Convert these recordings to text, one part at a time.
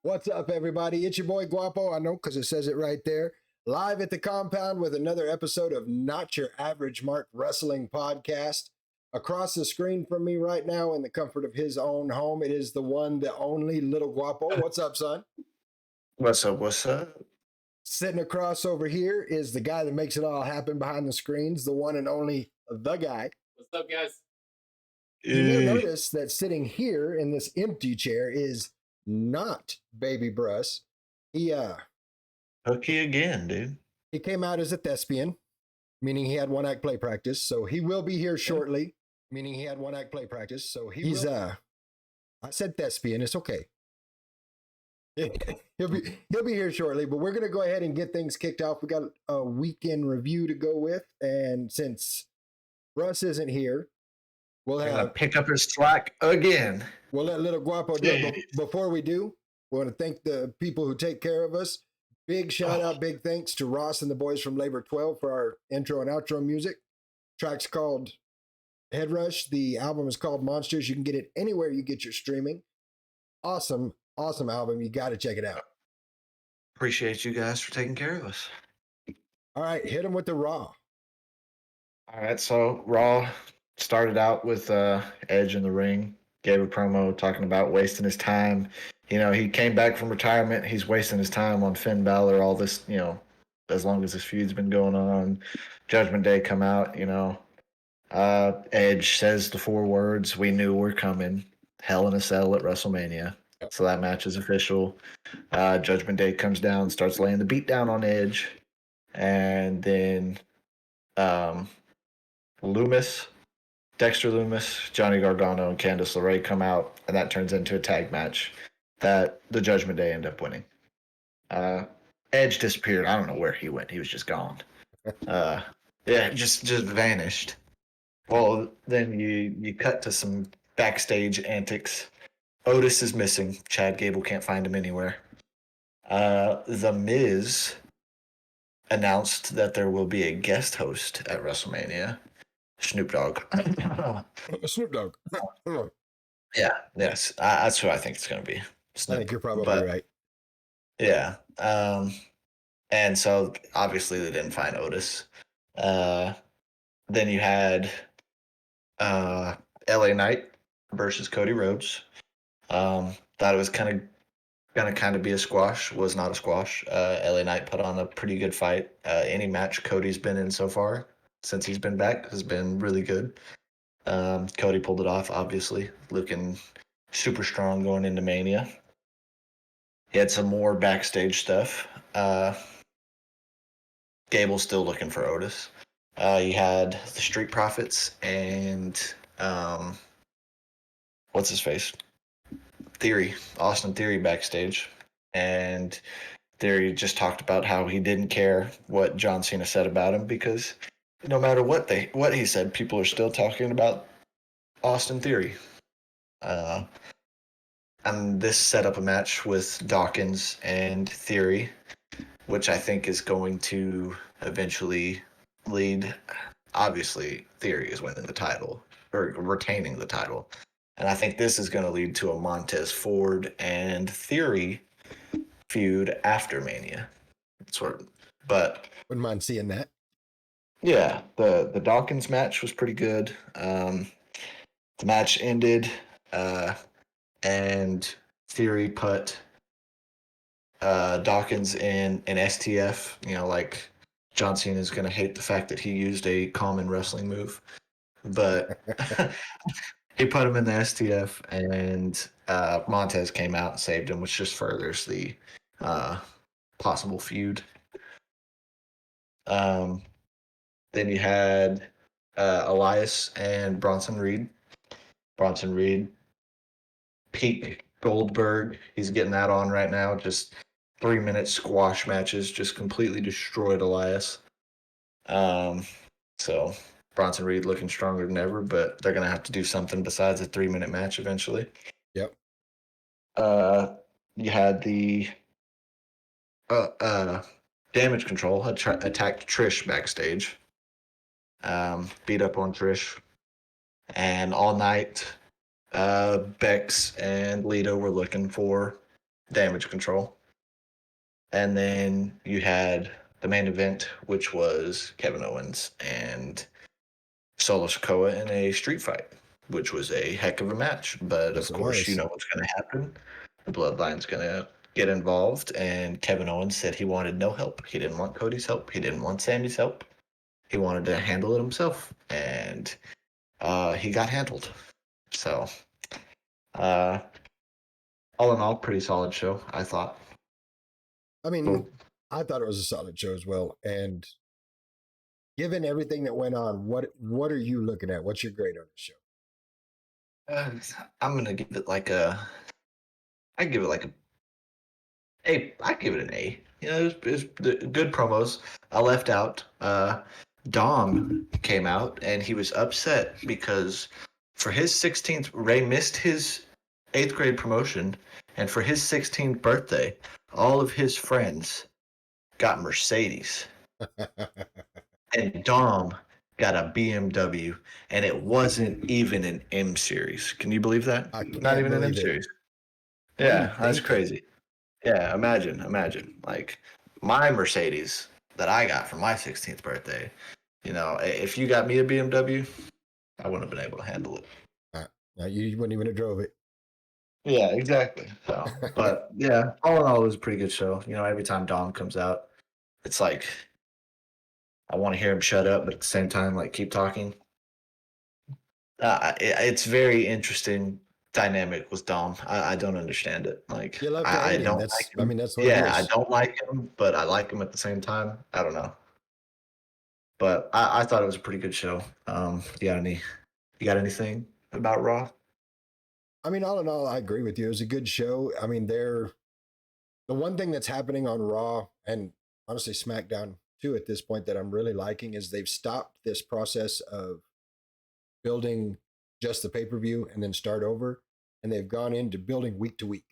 What's up, everybody? It's your boy Guapo. I know because it says it right there. Live at the compound with another episode of Not Your Average Mark Wrestling Podcast. Across the screen from me right now, in the comfort of his own home, it is the one, the only Little Guapo. What's up, son? What's up? What's up? Sitting across over here is the guy that makes it all happen behind the screens, the one and only the guy. What's up, guys? You may notice that sitting here in this empty chair is not Baby Bruss. Hooky again, dude. He came out as a thespian, meaning he had one act play practice. So he will be here shortly, meaning he had one act play practice. So I said thespian. It's okay. he'll be here shortly, but we're gonna go ahead and get things kicked off. We got a weekend review to go with, and since Russ isn't here, we'll pick up his slack again. We'll let Little Guapo do it. Before we do, we want to thank the people who take care of us. Big shout out, big thanks to Ross and the boys from Labor 12 for our intro and outro music. Track's called Head Rush. The album is called Monsters. You can get it anywhere you get your streaming. Awesome album. You got to check it out. Appreciate you guys for taking care of us. All right, hit him with the Raw. All right, so Raw started out with Edge in the ring. Gave a promo talking about wasting his time. You know, he came back from retirement. He's wasting his time on Finn Balor. All this, you know, as long as this feud's been going on. Judgment Day come out. You know, Edge says the 4 words we knew were coming. Hell in a Cell at WrestleMania. So that match is official. Judgment Day comes down, starts laying the beat down on Edge, and then Dexter Lumis, Johnny Gargano, and Candice LeRae come out, and that turns into a tag match that the Judgment Day end up winning. Edge disappeared. I don't know where he went. He was just gone. Just vanished. Well, then you cut to some backstage antics. Otis is missing. Chad Gable can't find him anywhere. The Miz announced that there will be a guest host at WrestleMania. Snoop Dogg. Snoop Dogg. Yeah, yes. That's who I think it's going to be. Snoop. I think you're probably right. Yeah. And so, obviously, they didn't find Otis. Then you had LA Knight versus Cody Rhodes. Thought it was going to be a squash. Was not a squash. LA Knight put on a pretty good fight. Any match Cody's been in so far since he's been back has been really good. Cody pulled it off, obviously, looking super strong going into Mania. He had some more backstage stuff. Gable's still looking for Otis. You had the Street Profits and what's his face? Austin Theory backstage. And Theory just talked about how he didn't care what John Cena said about him because no matter what he said, people are still talking about Austin Theory. And this set up a match with Dawkins and Theory, which I think is going to eventually lead. Obviously, Theory is winning the title or retaining the title. And I think this is going to lead to a Montez Ford and Theory feud after Mania. But wouldn't mind seeing that. Yeah, the Dawkins match was pretty good. The match ended, and Theory put Dawkins in an STF. You know, like John Cena is going to hate the fact that he used a common wrestling move, but he put him in the STF, and Montez came out and saved him, which just furthers the possible feud. Then you had Elias and Bronson Reed. Bronson Reed, peak Goldberg. He's getting that on right now. Just 3-minute squash matches. Just completely destroyed Elias. So Bronson Reed looking stronger than ever, but they're going to have to do something besides a 3-minute match eventually. Yep. You had the Damage Control attacked Trish backstage. Beat up on Trish. And all night, Bex and Lita were looking for Damage Control. And then you had the main event, which was Kevin Owens and Solo Sikoa in a street fight, which was a heck of a match. But Yes, of it course, you was. know what's going to happen. The Bloodline's going to get involved, and Kevin Owens said he wanted no help. He didn't want Cody's help. He didn't want Sammy's help. He wanted to handle it himself, and he got handled. So, uh, all in all, pretty solid show, I thought. I mean, Cool. I thought it was a solid show as well. And given everything that went on, what are you looking at? What's your grade on the show? Uh, I'm gonna give it like a. I give it like a A. I give it an A. You know, it was good promos. I left out. Dom came out and he was upset because for his 16th, Ray missed his 8th grade promotion, and for his 16th birthday, all of his friends got Mercedes, and Dom got a BMW, and it wasn't even an M series. Can you believe that? I Not can't even an M believe it. series. What are you Yeah, that's thinking? crazy. Yeah, imagine. Like my Mercedes that I got for my 16th birthday. You know, if you got me a BMW, I wouldn't have been able to handle it. You wouldn't even have drove it. Yeah, exactly. So, but yeah, all in all, it was a pretty good show. You know, every time Dom comes out, it's like I want to hear him shut up, but at the same time, like keep talking. It's very interesting dynamic with Dom. I don't understand it. Like You love to I hate him. don't like I him. mean, that's what it Yeah, I is. don't like him, but I like him at the same time. I don't know. But I thought it was a pretty good show. You got anything about Raw? I mean, all in all, I agree with you. It was a good show. I mean, the one thing that's happening on Raw and honestly SmackDown too at this point that I'm really liking is they've stopped this process of building just the pay-per-view and then start over, and they've gone into building week to week.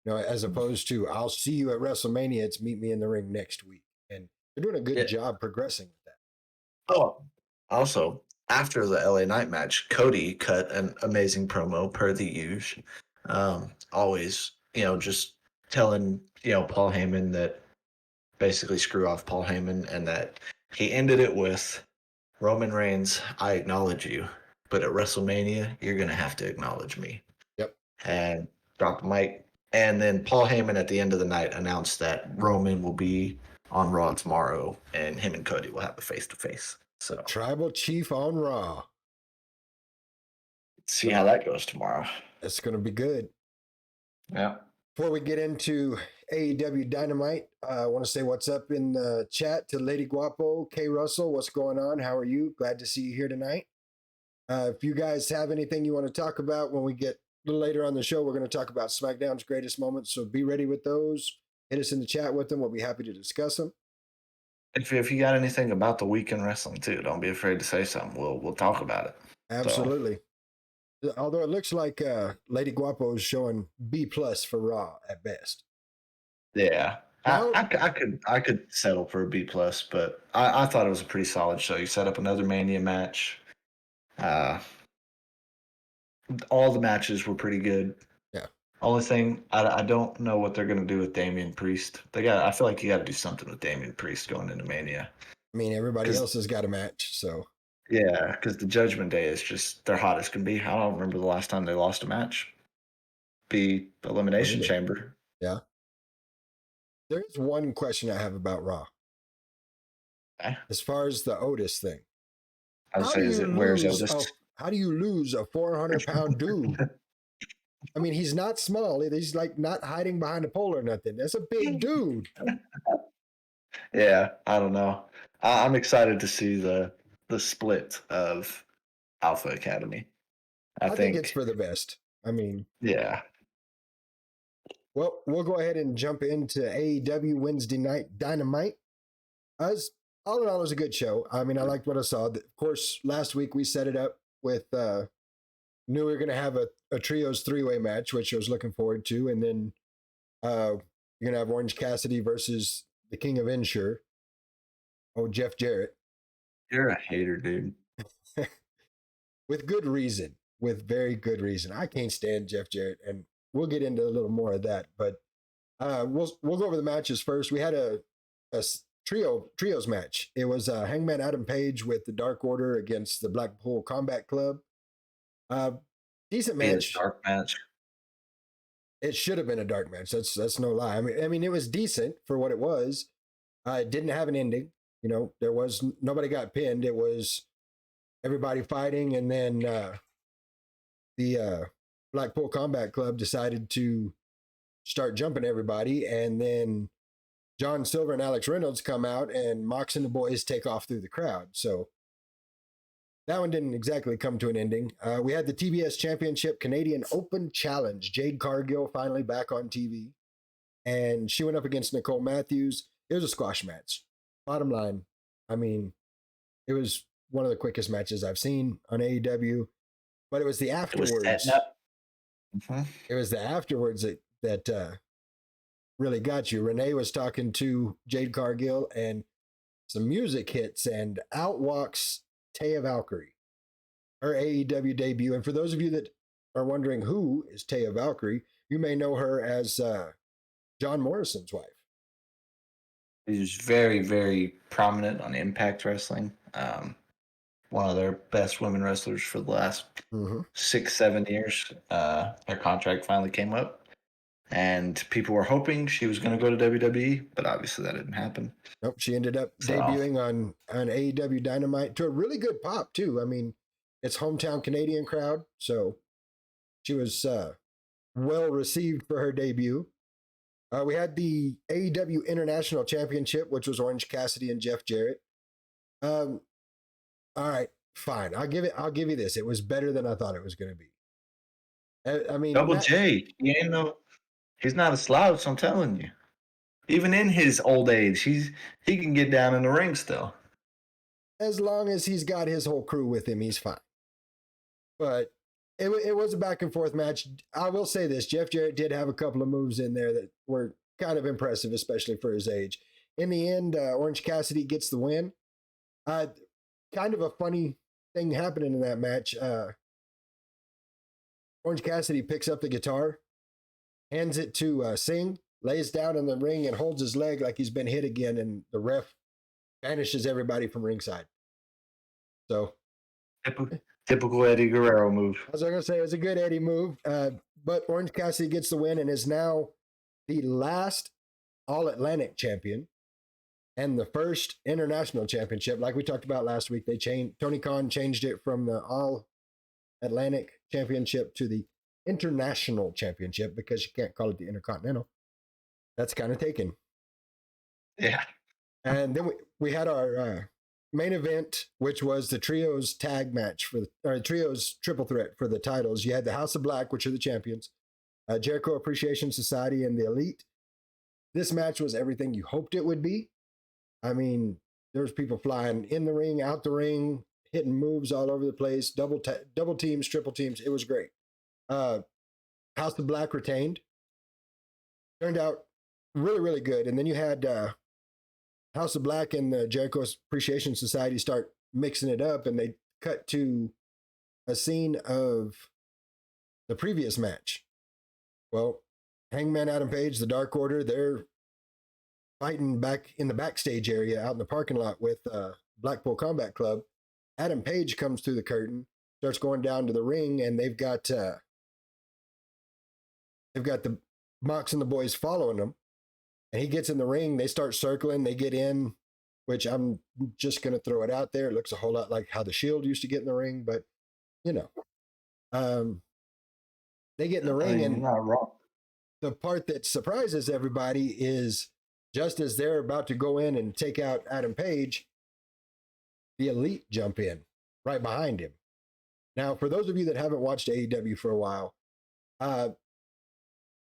You know, as opposed to I'll see you at WrestleMania, it's meet me in the ring next week. And they're doing a good Yeah. job progressing with that. Oh, also, after the LA Knight match, Cody cut an amazing promo per the usual. Always, just telling, Paul Heyman that basically screw off Paul Heyman, and that he ended it with Roman Reigns, I acknowledge you, but at WrestleMania, you're going to have to acknowledge me. Yep. And drop the mic. And then Paul Heyman at the end of the night announced that Roman will be on Raw tomorrow, and him and Cody will have a face to face. So Tribal Chief on Raw. see how that goes tomorrow. It's going to be good. Yeah. Before we get into AEW Dynamite, I want to say what's up in the chat to Lady Guapo, K. Russell. What's going on? How are you? Glad to see you here tonight. If you guys have anything you want to talk about when we get a little later on the show, we're going to talk about SmackDown's greatest moments. So be ready with those. Hit us in the chat with them. We'll be happy to discuss them. If you got anything about the week in wrestling too, don't be afraid to say something. We'll talk about it. Absolutely. So, although it looks like Lady Guapo is showing B plus for Raw at best. Yeah. Now, I could settle for a B plus, but I thought it was a pretty solid show. You set up another Mania match. Uh, all the matches were pretty good. yeah. Only thing I don't know what they're gonna do with Damian Priest. I feel like you got to do something with Damian Priest going into Mania. I mean, everybody Because else has got a match. So, yeah, because the Judgment Day is just they're hot as can be. I don't remember the last time they lost a match. Be Elimination either. Chamber. Yeah. There's one question I have about Raw. Okay. As far as the Otis thing, I would how do say, you where's lose Otis? how do you lose a 400-pound dude? I mean, he's not small. He's like not hiding behind a pole or nothing. That's a big dude. Yeah, I don't know. I'm excited to see the split of Alpha Academy. I I think it's think, for the best. I mean, yeah, well, we'll go ahead and jump into AEW Wednesday Night Dynamite. As all in all, it was a good show. I mean, I liked what I saw. Of course, last week we set it up with knew we were going to have a trios three-way match, which I was looking forward to, and then you're going to have Orange Cassidy versus the King of Ensure. Oh, Jeff Jarrett. you're a hater, dude. With good reason, with very good reason. I can't stand Jeff Jarrett, and we'll get into a little more of that. But We'll go over the matches first. We had a trios match. It was Hangman Adam Page with the Dark Order against the Blackpool Combat Club. Uh, decent Be a match. dark match. It should have been a dark match. That's no lie. I mean, it was decent for what it was. It didn't have an ending. You know, there was nobody got pinned. It was everybody fighting, and then the Blackpool Combat Club decided to start jumping everybody, and then John Silver and Alex Reynolds come out, and Mox and the boys take off through the crowd. So that one didn't exactly come to an ending. We had the TBS Championship Canadian Open Challenge. Jade Cargill finally back on TV, and she went up against Nicole Matthews. It was a squash match. Bottom line, I mean, it was one of the quickest matches I've seen on AEW, but it was the afterwards. It was the afterwards that really got you. Renee was talking to Jade Cargill, and some music hits, and out walks Taya Valkyrie, her AEW debut. And for those of you that are wondering who is Taya Valkyrie, you may know her as John Morrison's wife. She's very, very prominent on Impact Wrestling. One of their best women wrestlers for the last 6-7 years. Her contract finally came up, and people were hoping she was going to go to WWE, but obviously that didn't happen. Nope, she ended up debuting on AEW Dynamite to a really good pop too. I mean, it's hometown Canadian crowd, so she was well received for her debut. We had the AEW International Championship, which was Orange Cassidy and Jeff Jarrett. All right, fine. I'll give you this. It was better than I thought it was going to be. I mean, Double J, he's not a slouch. I'm telling you. Even in his old age, he can get down in the ring still. As long as he's got his whole crew with him, he's fine. But it was a back and forth match. I will say this: Jeff Jarrett did have a couple of moves in there that were kind of impressive, especially for his age. In the end, Orange Cassidy gets the win. Kind of a funny thing happening in that match. Orange Cassidy picks up the guitar, hands it to Singh, lays down in the ring and holds his leg like he's been hit again, and the ref banishes everybody from ringside. So typical Eddie Guerrero move. I was going to say it was a good Eddie move, but Orange Cassidy gets the win and is now the last All-Atlantic champion and the first international championship. Like we talked about last week, Tony Khan changed it from the All-Atlantic championship to the International championship because you can't call it the Intercontinental. That's kind of taken. Yeah. And then we had our main event, which was the trios tag match or trios triple threat for the titles. You had the House of Black, which are the champions, Jericho Appreciation Society, and the Elite. This match was everything you hoped it would be. I mean, there's people flying in the ring, out the ring, hitting moves all over the place, double teams, triple teams. It was great. House of Black retained. Turned out really, really good. And then you had House of Black and the Jericho Appreciation Society start mixing it up, and they cut to a scene of the previous match. Well, Hangman Adam Page, the Dark Order, they're fighting back in the backstage area out in the parking lot with Blackpool Combat Club. Adam Page comes through the curtain, starts going down to the ring, and they've got the Mox and the boys following him. And he gets in the ring. They start circling. They get in, which I'm just going to throw it out there. It looks a whole lot like how the Shield used to get in the ring, but you know, they get in the ring, and not wrong. The part that surprises everybody is just as they're about to go in and take out Adam Page, the Elite jump in right behind him. Now, for those of you that haven't watched AEW for a while,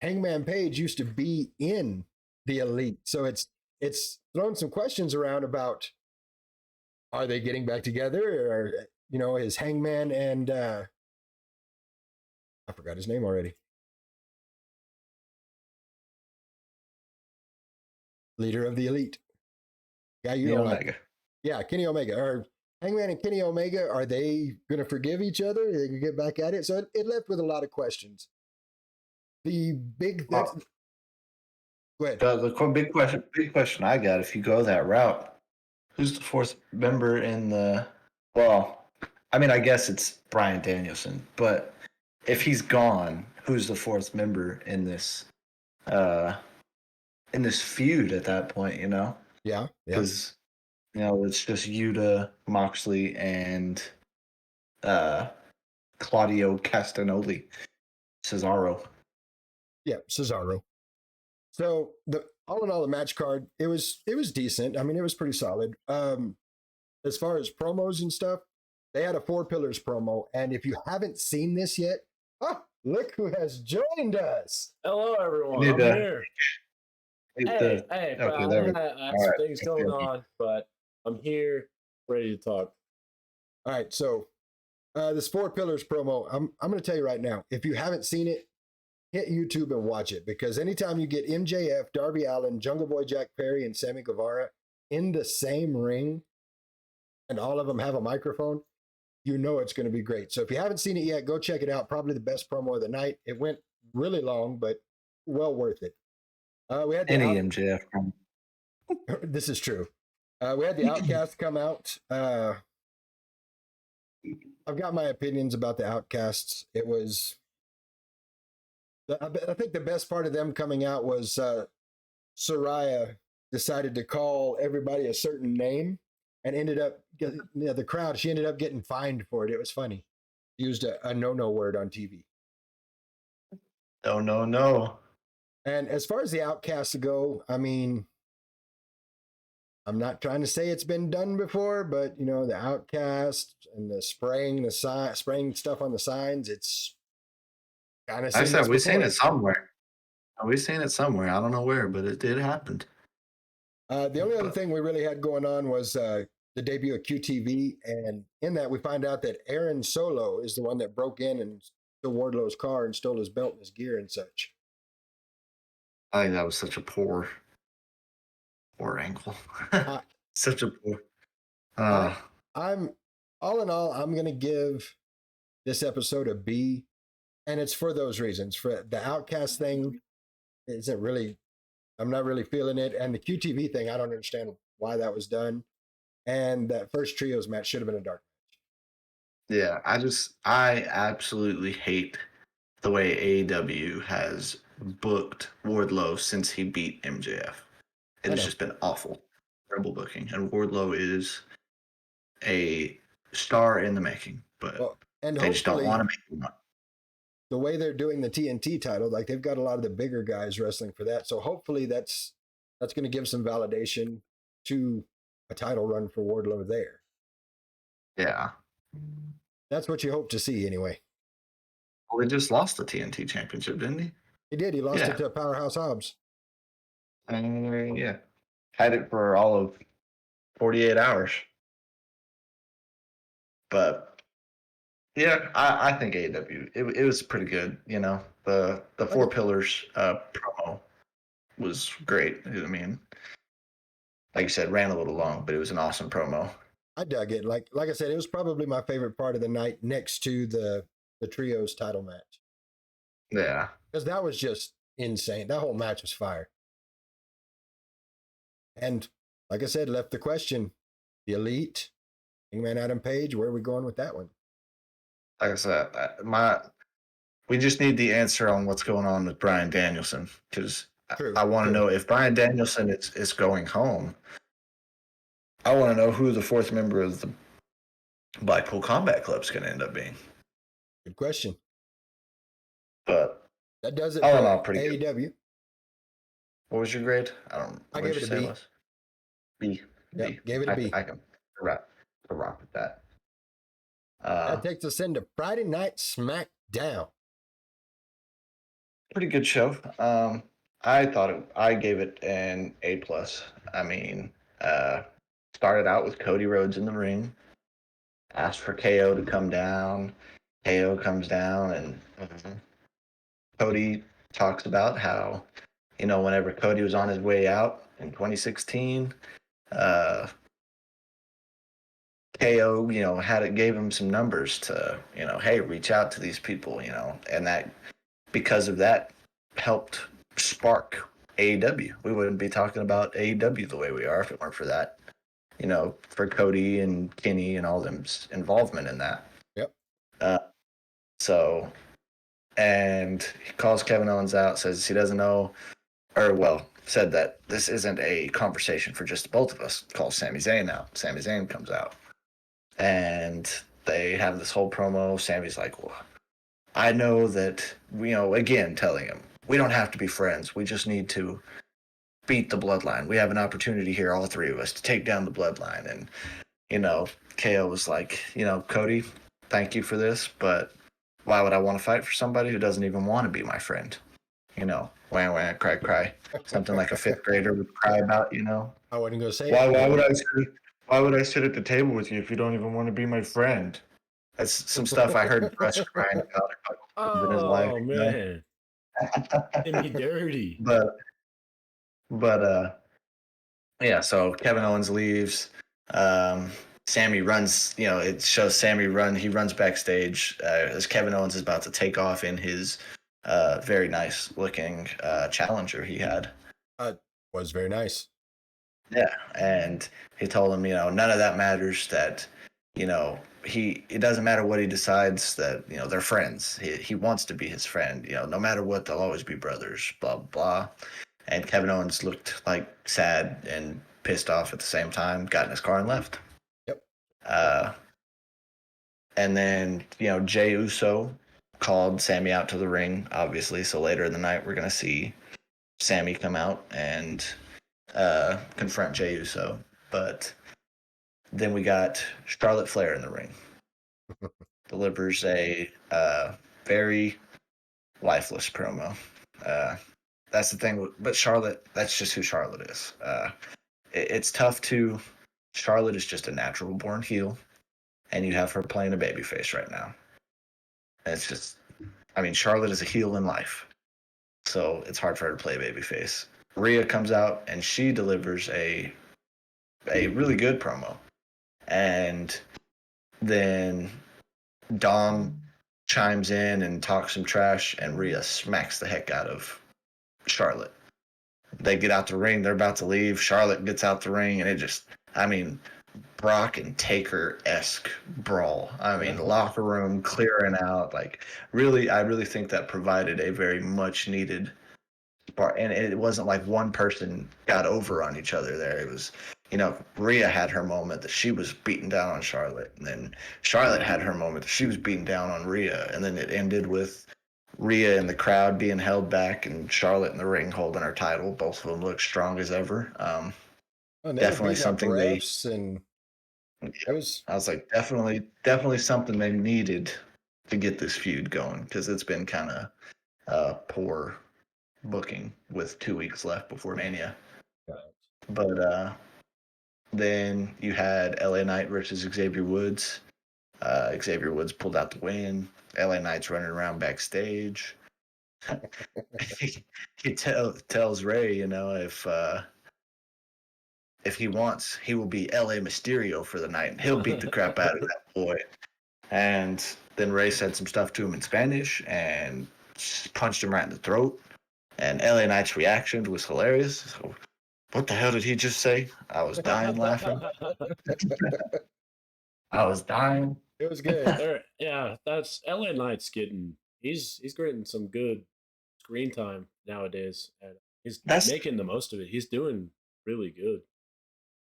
Hangman Page used to be in the Elite. So it's thrown some questions around about, are they getting back together? Or, is Hangman and I forgot his name already. Leader of the Elite. Guy you don't like. Yeah, Kenny Omega. Or Hangman and Kenny Omega, are they going to forgive each other? Are they going to get back at it? So it left with a lot of questions. The big Go ahead. Big question I got: if you go that route, who's the fourth member in the? Well, I mean, I guess it's Bryan Danielson, but if he's gone, who's the fourth member uh, in this feud at that point? You know, Yeah. because it's just Yuta, Moxley, and uh, Claudio Castagnoli, Cesaro. Yeah, Cesaro. So the all in all, the match card it was decent. I mean, it was pretty solid. As far as promos and stuff, they had a Four Pillars promo, and if you haven't seen this yet, look who has joined us. Hello, everyone. I'm here. Hey, but Okay, I had some things going on, but I'm here, ready to talk. All right, so this Four Pillars promo, I'm going to tell you right now, if you haven't seen it, hit YouTube and watch it, because anytime you get MJF, Darby Allin, Jungle Boy Jack Perry, and Sammy Guevara in the same ring, and all of them have a microphone, you know it's going to be great. So if you haven't seen it yet, go check it out. Probably the best promo of the night. It went really long, but well worth it. We had any MJF promo. This is true. We had the Outcast come out. I've got my opinions about the Outcasts. It was, I think the best part of them coming out was Soraya decided to call everybody a certain name and ended up, the crowd, she ended up getting fined for it. It was funny. Used a no word on TV. No. And as far as the Outcasts go, I mean, I'm not trying to say it's been done before, but the Outcast and the spraying stuff on the signs, it's kind of. I said we've seen it somewhere. We've seen it somewhere. I don't know where, but it did happen. The only other thing we really had going on was the debut of QTV, and in that we find out that Aaron Solo is the one that broke in and stole Wardlow's car and stole his belt and his gear and such. I think that was such a poor angle. Such a poor. I'm all in all, I'm gonna give this episode a B, and it's for those reasons. For the Outcast thing, isn't really. I'm not really feeling it, and the QTV thing, I don't understand why that was done. And that first trios match should have been a dark match. Yeah, I absolutely hate the way AEW has booked Wardlow since he beat MJF. It has just been awful. Terrible booking. And Wardlow is a star in the making, but they just don't want to make him up. The way they're doing the TNT title, like they've got a lot of the bigger guys wrestling for that. So hopefully that's going to give some validation to a title run for Wardlow there. Yeah. That's what you hope to see anyway. Well, he just lost the TNT championship, didn't he? He did. He lost it to Powerhouse Hobbs. Yeah. Had it for all of 48 hours. But yeah, I think AEW, it was pretty good. The Four Pillars promo was great. I mean, like you said, ran a little long, but it was an awesome promo. I dug it. Like I said, it was probably my favorite part of the night next to the trios title match. Yeah. Because that was just insane. That whole match was fire. And like I said, left the question, the Elite, Hangman Adam Page, where are we going with that one? Like I said, we just need the answer on what's going on with Bryan Danielson, because I want to know if Bryan Danielson is going home. I want to know who the fourth member of the Blackpool Combat Club is going to end up being. Good question. But that does it for pretty AEW. Good. What was your grade? I gave it a B. B. Yep, gave it a B. I can rock with that. That takes us into Friday Night Smackdown. Pretty good show. I gave it an A+. I mean, started out with Cody Rhodes in the ring, asked for KO to come down. KO comes down, and Cody talks about how, whenever Cody was on his way out in 2016, KO, gave him some numbers to, hey, reach out to these people, and that, because of that, helped spark AEW. We wouldn't be talking about AEW the way we are if it weren't for that. For Cody and Kenny and all them's involvement in that. Yep. So, and he calls Kevin Owens out, says he doesn't know, said that this isn't a conversation for just both of us. Calls Sami Zayn out. Sami Zayn comes out. And they have this whole promo. Sami's like, well, I know that, again, telling him, we don't have to be friends. We just need to beat the bloodline. We have an opportunity here, all three of us, to take down the bloodline. And, KO was like, Cody, thank you for this, but why would I want to fight for somebody who doesn't even want to be my friend? Wah, wah, cry, cry. Something like a fifth grader would cry about, I wasn't going to say Why would I sit at the table with you if you don't even want to be my friend? That's some stuff I heard Russ crying about a couple times in his life. Oh man, did me dirty. But yeah. So Kevin Owens leaves. Sammy runs. It shows Sammy run. He runs backstage as Kevin Owens is about to take off in his very nice looking Challenger he had. Was very nice. Yeah, and he told him, none of that matters. That, it doesn't matter what he decides. That they're friends. He wants to be his friend. No matter what, they'll always be brothers. Blah blah. And Kevin Owens looked like sad and pissed off at the same time. Got in his car and left. Yep. And then Jey Uso called Sammy out to the ring. Obviously, so later in the night we're gonna see Sammy come out and confront Jey Uso. But then we got Charlotte Flair in the ring. Delivers a very lifeless promo. That's the thing. But Charlotte, that's just who Charlotte is. It's tough to... Charlotte is just a natural born heel, and you have her playing a babyface right now. And it's just... Charlotte is a heel in life, so it's hard for her to play a babyface. Rhea comes out, and she delivers a really good promo. And then Dom chimes in and talks some trash, and Rhea smacks the heck out of Charlotte. They get out the ring. They're about to leave. Charlotte gets out the ring, and it just... Brock and Taker-esque brawl. Locker room clearing out. I really think that provided a very much needed part. And it wasn't like one person got over on each other there. It was, Rhea had her moment that she was beating down on Charlotte. And then Charlotte had her moment that she was beating down on Rhea. And then it ended with Rhea in the crowd being held back and Charlotte in the ring holding her title. Both of them look strong as ever. Definitely something I was like, definitely something they needed to get this feud going, because it's been kind of poor booking with 2 weeks left before Mania. But then you had LA Knight versus Xavier Woods. Xavier Woods pulled out the win. LA Knight's running around backstage. he tells Ray, if he wants, he will be LA Mysterio for the night, and he'll beat the crap out of that boy. And then Ray said some stuff to him in Spanish and punched him right in the throat. And LA Knight's reaction was hilarious. So, what the hell did he just say? I was dying laughing. I was dying. It was good. Yeah, that's LA Knight's getting... He's getting some good screen time nowadays, and he's making the most of it. He's doing really good.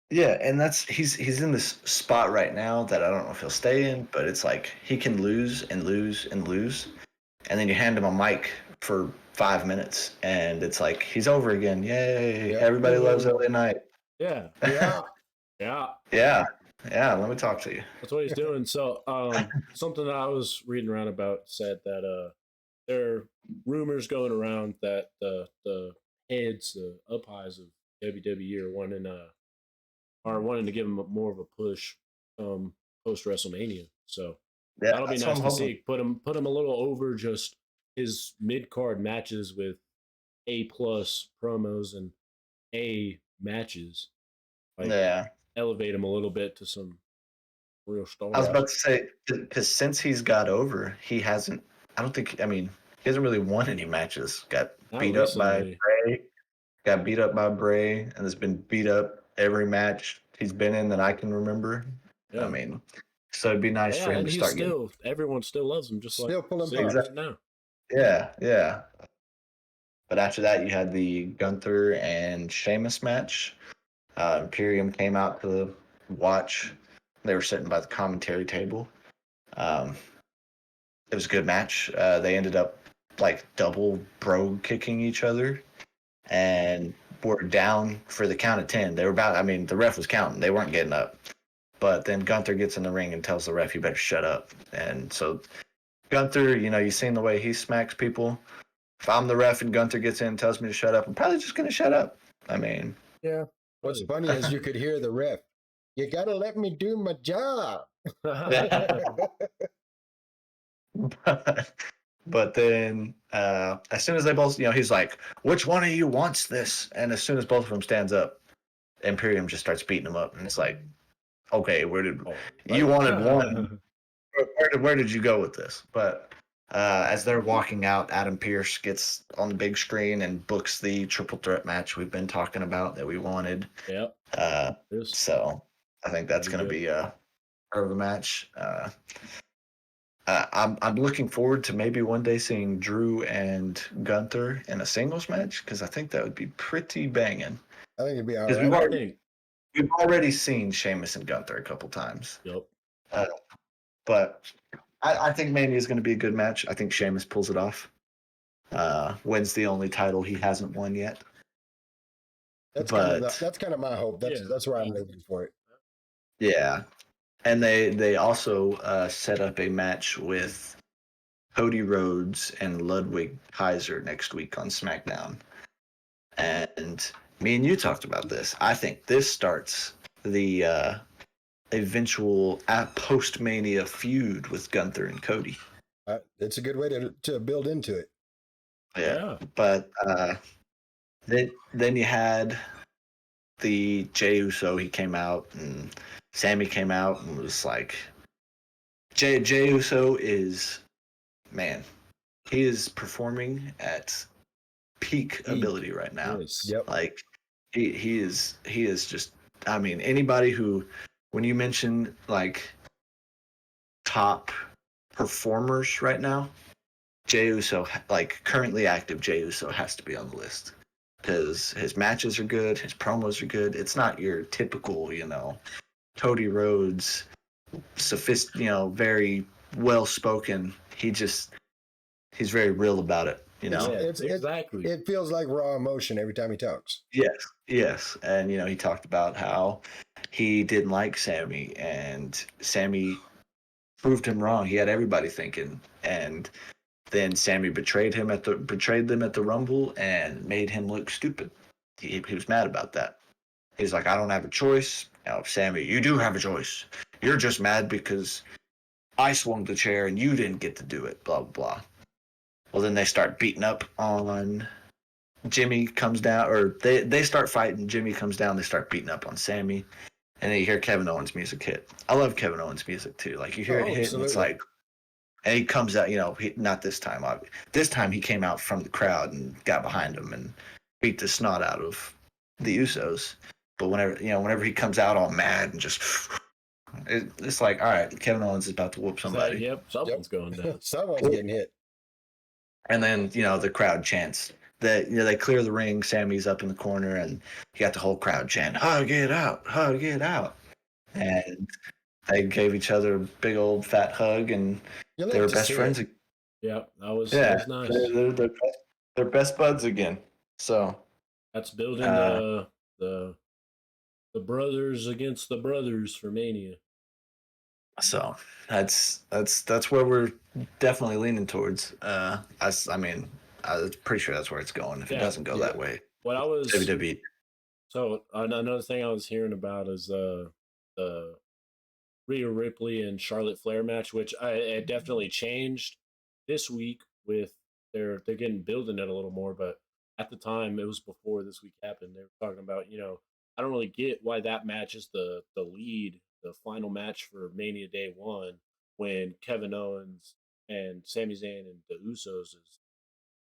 Yeah, and he's in this spot right now that I don't know if he'll stay in, but it's like he can lose and lose and lose, and then you hand him a mic for 5 minutes, and it's like he's over again. Yay! Yep. Everybody loves LA Knight. Yeah. Let me talk to you. That's what he's doing. So, something that I was reading around about said that there are rumors going around that the heads, the up-highs of WWE are wanting to give him more of a push post WrestleMania. So that'll be nice to see. Put him a little over just his mid-card matches with A+ promos and A matches. Elevate him a little bit to some real stars. I was about to say, because since he's got over, he hasn't... he hasn't really won any matches. Got beat up by Ray. got beat up by Bray and has been beat up every match he's been in that I can remember. Yeah. I mean, so it'd be nice for him and to he's start still everyone still loves him, just Still like pulling Ziggler parts. right now. Yeah. But after that, you had the Gunther and Sheamus match. Imperium came out to watch. They were sitting by the commentary table. It was a good match. They ended up like double bro kicking each other and were down for the count of 10. They were about, I mean, the ref was counting. They weren't getting up. But then Gunther gets in the ring and tells the ref, you better shut up. And so Gunther, you've seen the way he smacks people. If I'm the ref and Gunther gets in and tells me to shut up, I'm probably just going to shut up. I mean, Yeah. What's funny is you could hear the ref. You got to let me do my job. but then as soon as they both, he's like, which one of you wants this? And as soon as both of them stands up, Imperium just starts beating him up. And it's like, okay, you wanted one. Where did you go with this? But as they're walking out, Adam Pearce gets on the big screen and books the triple threat match we've been talking about that we wanted. Yep. So I think that's going to be a part of the match. I'm looking forward to maybe one day seeing Drew and Gunther in a singles match because I think that would be pretty banging. I think it'd be all Because right. we've already seen Sheamus and Gunther a couple times. Yep. But I think Mania is going to be a good match. I think Sheamus pulls it off. Wins the only title he hasn't won yet. That's kind of my hope. That's where I'm looking for it. Yeah, and they also set up a match with Cody Rhodes and Ludwig Kaiser next week on SmackDown. And me and you talked about this. I think this starts the eventual post-Mania feud with Gunther and Cody. It's a good way to build into it. Yeah. But then you had the Jey Uso. He came out and Sammy came out and was like, Jey Uso is, man, he is performing at peak ability right now. Yep. Like he is just, I mean, anybody who, when you mention like top performers right now, Jey Uso, like currently active Jey Uso has to be on the list because his matches are good, his promos are good. It's not your typical, Cody Rhodes, very well spoken. He's very real about it. Exactly. It feels like raw emotion every time he talks. Yes. And, he talked about how he didn't like Sammy and Sammy proved him wrong. He had everybody thinking. And then Sammy betrayed them at the Rumble and made him look stupid. He was mad about that. He's like, I don't have a choice. Now, Sammy, you do have a choice. You're just mad because I swung the chair and you didn't get to do it, blah, blah, blah. Well, then they start beating up on Jimmy comes down, or they start fighting. Jimmy comes down, they start beating up on Sammy. And then you hear Kevin Owens' music hit. I love Kevin Owens' music, too. Like, you hear it hit, absolutely. And it's like, and he comes out, not this time. This time he came out from the crowd and got behind him and beat the snot out of the Usos. But whenever he comes out all mad and just, it's like, all right, Kevin Owens is about to whoop somebody. Yep, someone's going down. Someone's getting hit. And then, the crowd chants that, they clear the ring. Sammy's up in the corner and you got the whole crowd chant, hug it out, hug it out. And they gave each other a big old fat hug and they were best friends. Yeah, that was nice. They're best buds again. So that's building the brothers against the brothers for Mania. So that's where we're definitely leaning towards. I'm pretty sure that's where it's going. If it doesn't go that way, what I was WWE. So another thing I was hearing about is the Rhea Ripley and Charlotte Flair match, which it definitely changed this week with they're getting building it a little more. But at the time, it was before this week happened. They were talking about I don't really get why that match is the lead. The final match for Mania Day 1 when Kevin Owens and Sami Zayn and the Usos is,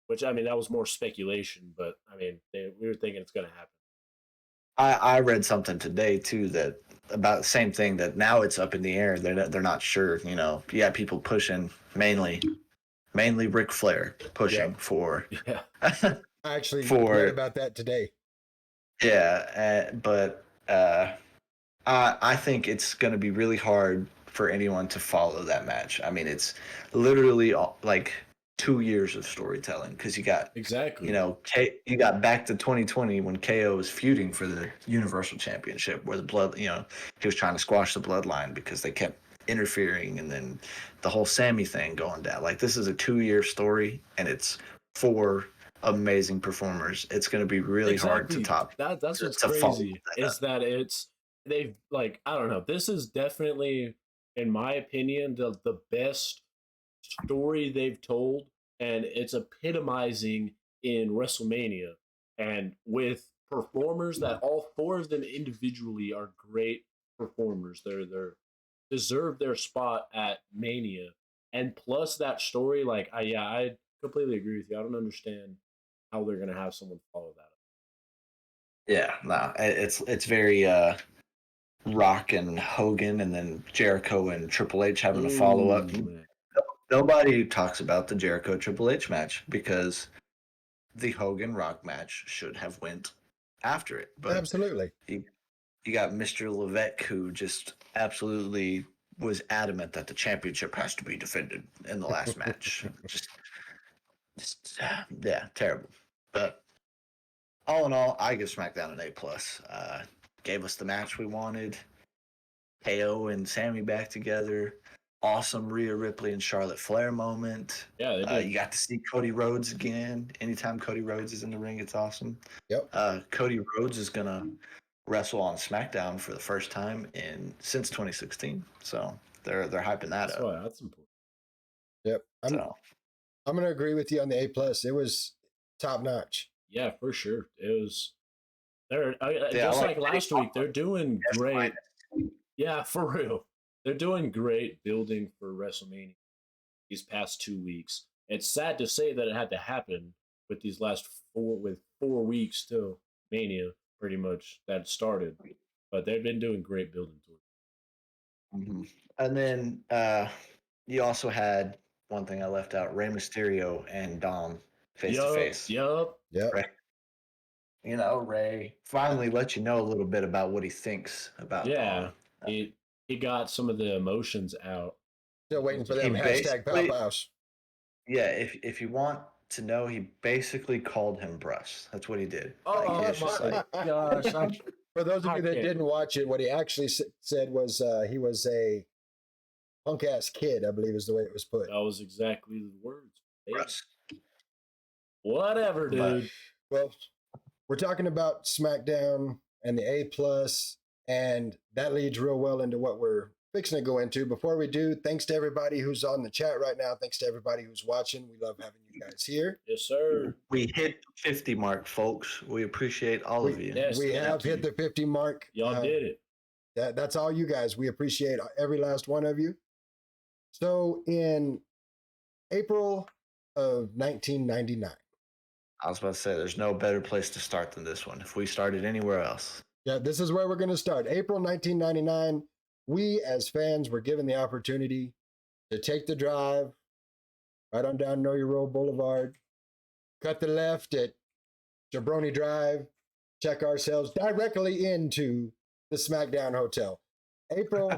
which I mean that was more speculation, but I mean, we were thinking it's going to happen. I read something today too that about the same thing, that now it's up in the air. They're not sure. You know, you got people pushing mainly Ric Flair pushing for Yeah. I actually read for about that today. yeah, but I think it's going to be really hard for anyone to follow that match. I mean, it's literally like 2 years of storytelling, because you got Exactly. You got back to 2020 when KO was feuding for the Universal Championship, where he was trying to squash the bloodline because they kept interfering, and then the whole Sammy thing going down. Like, this is a 2-year story, and it's 4 amazing performers. It's going to be really hard to Exactly. top. That's what's to follow crazy that up. is that they've, like, I don't know. This is definitely, in my opinion, the best story they've told, and it's epitomizing in WrestleMania, and with performers that all 4 of them individually are great performers. They're deserve their spot at Mania, and plus that story, like, I completely agree with you. I don't understand how they're gonna have someone follow that up. Yeah, no, it's very Rock and Hogan, and then Jericho and Triple H having to follow up. Ooh, man. Nobody talks about the Jericho Triple H match, because the Hogan Rock match should have went after it. But Absolutely. you got Mr. Levesque, who just absolutely was adamant that the championship has to be defended in the last match. Just yeah, terrible. But all in all, I give SmackDown an A+. Gave us the match we wanted. KO and Sammy back together. Awesome Rhea Ripley and Charlotte Flair moment. Yeah, they did. You got to see Cody Rhodes again. Anytime Cody Rhodes is in the ring, it's awesome. Yep. Cody Rhodes is gonna wrestle on SmackDown for the first time since 2016. So they're hyping that That's up. why that's important. Yep. I'm going to agree with you on the A+. It was top notch. Yeah, for sure. It was. They're Yeah, just like last week. They're doing S great. minus. Yeah, for real. They're doing great building for WrestleMania these past 2 weeks. It's sad to say that it had to happen with these last 4 weeks till Mania, pretty much that started. But they've been doing great building to it. Mm-hmm. And then you also had one thing I left out: Rey Mysterio and Dom face to face. Yup. Yep. Ray finally let you know a little bit about what he thinks about Yeah. Dom. He got some of the emotions out. Still waiting for them He hashtag basically- Pow-Pows. Yeah, if you want to know, he basically called him Bruss. That's what he did. Oh, he was just my gosh. For those of you that Okay. didn't watch it, what he actually said was he was a punk ass kid, I believe is the way it was put. That was exactly the words. Bruss. Whatever, dude. Well, we're talking about SmackDown and the A+, and that leads real well into what we're fixing to go into. Before we do, thanks to everybody who's on the chat right now. Thanks to everybody who's watching. We love having you guys here. Yes, sir. We hit the 50 mark, folks. We appreciate all of you. Yes, We thank have hit you. the 50 mark. Y'all did it. That's all you guys. We appreciate every last one of you. So in April of 1999. I was about to say, there's no better place to start than this one. If we started anywhere else. Yeah, this is where we're going to start. April 1999, we as fans were given the opportunity to take the drive right on down Know Your Road Boulevard, cut the left at Jabroni Drive, check ourselves directly into the Smackdown Hotel. April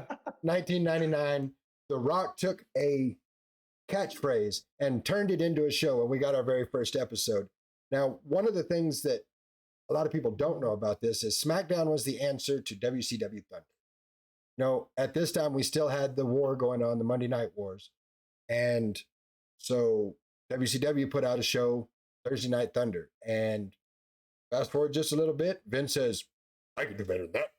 1999, The Rock took a catchphrase and turned it into a show, and we got our very first episode. Now, one of the things that a lot of people don't know about this is SmackDown was the answer to WCW Thunder. No, at this time, we still had the war going on, the Monday Night Wars. And so WCW put out a show, Thursday Night Thunder. And fast forward just a little bit, Vince says, I can do better than that.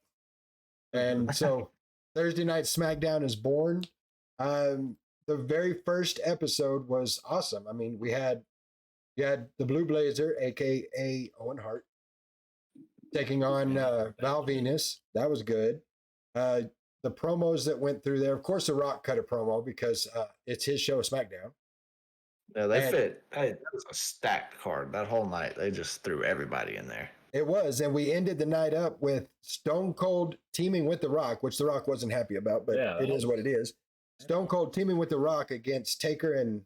And so Thursday Night SmackDown is born. The very first episode was awesome. I mean, you had the Blue Blazer, aka Owen Hart, taking on Val Venus. That was good. The promos that went through there, of course, The Rock cut a promo because it's his show, SmackDown. Yeah, they And fit. Hey, that was a stacked card. That whole night, they just threw everybody in there. it was. And we ended the night up with Stone Cold teaming with The Rock, which The Rock wasn't happy about, but Yeah, it is what it is. Stone Cold teaming with The Rock against Taker and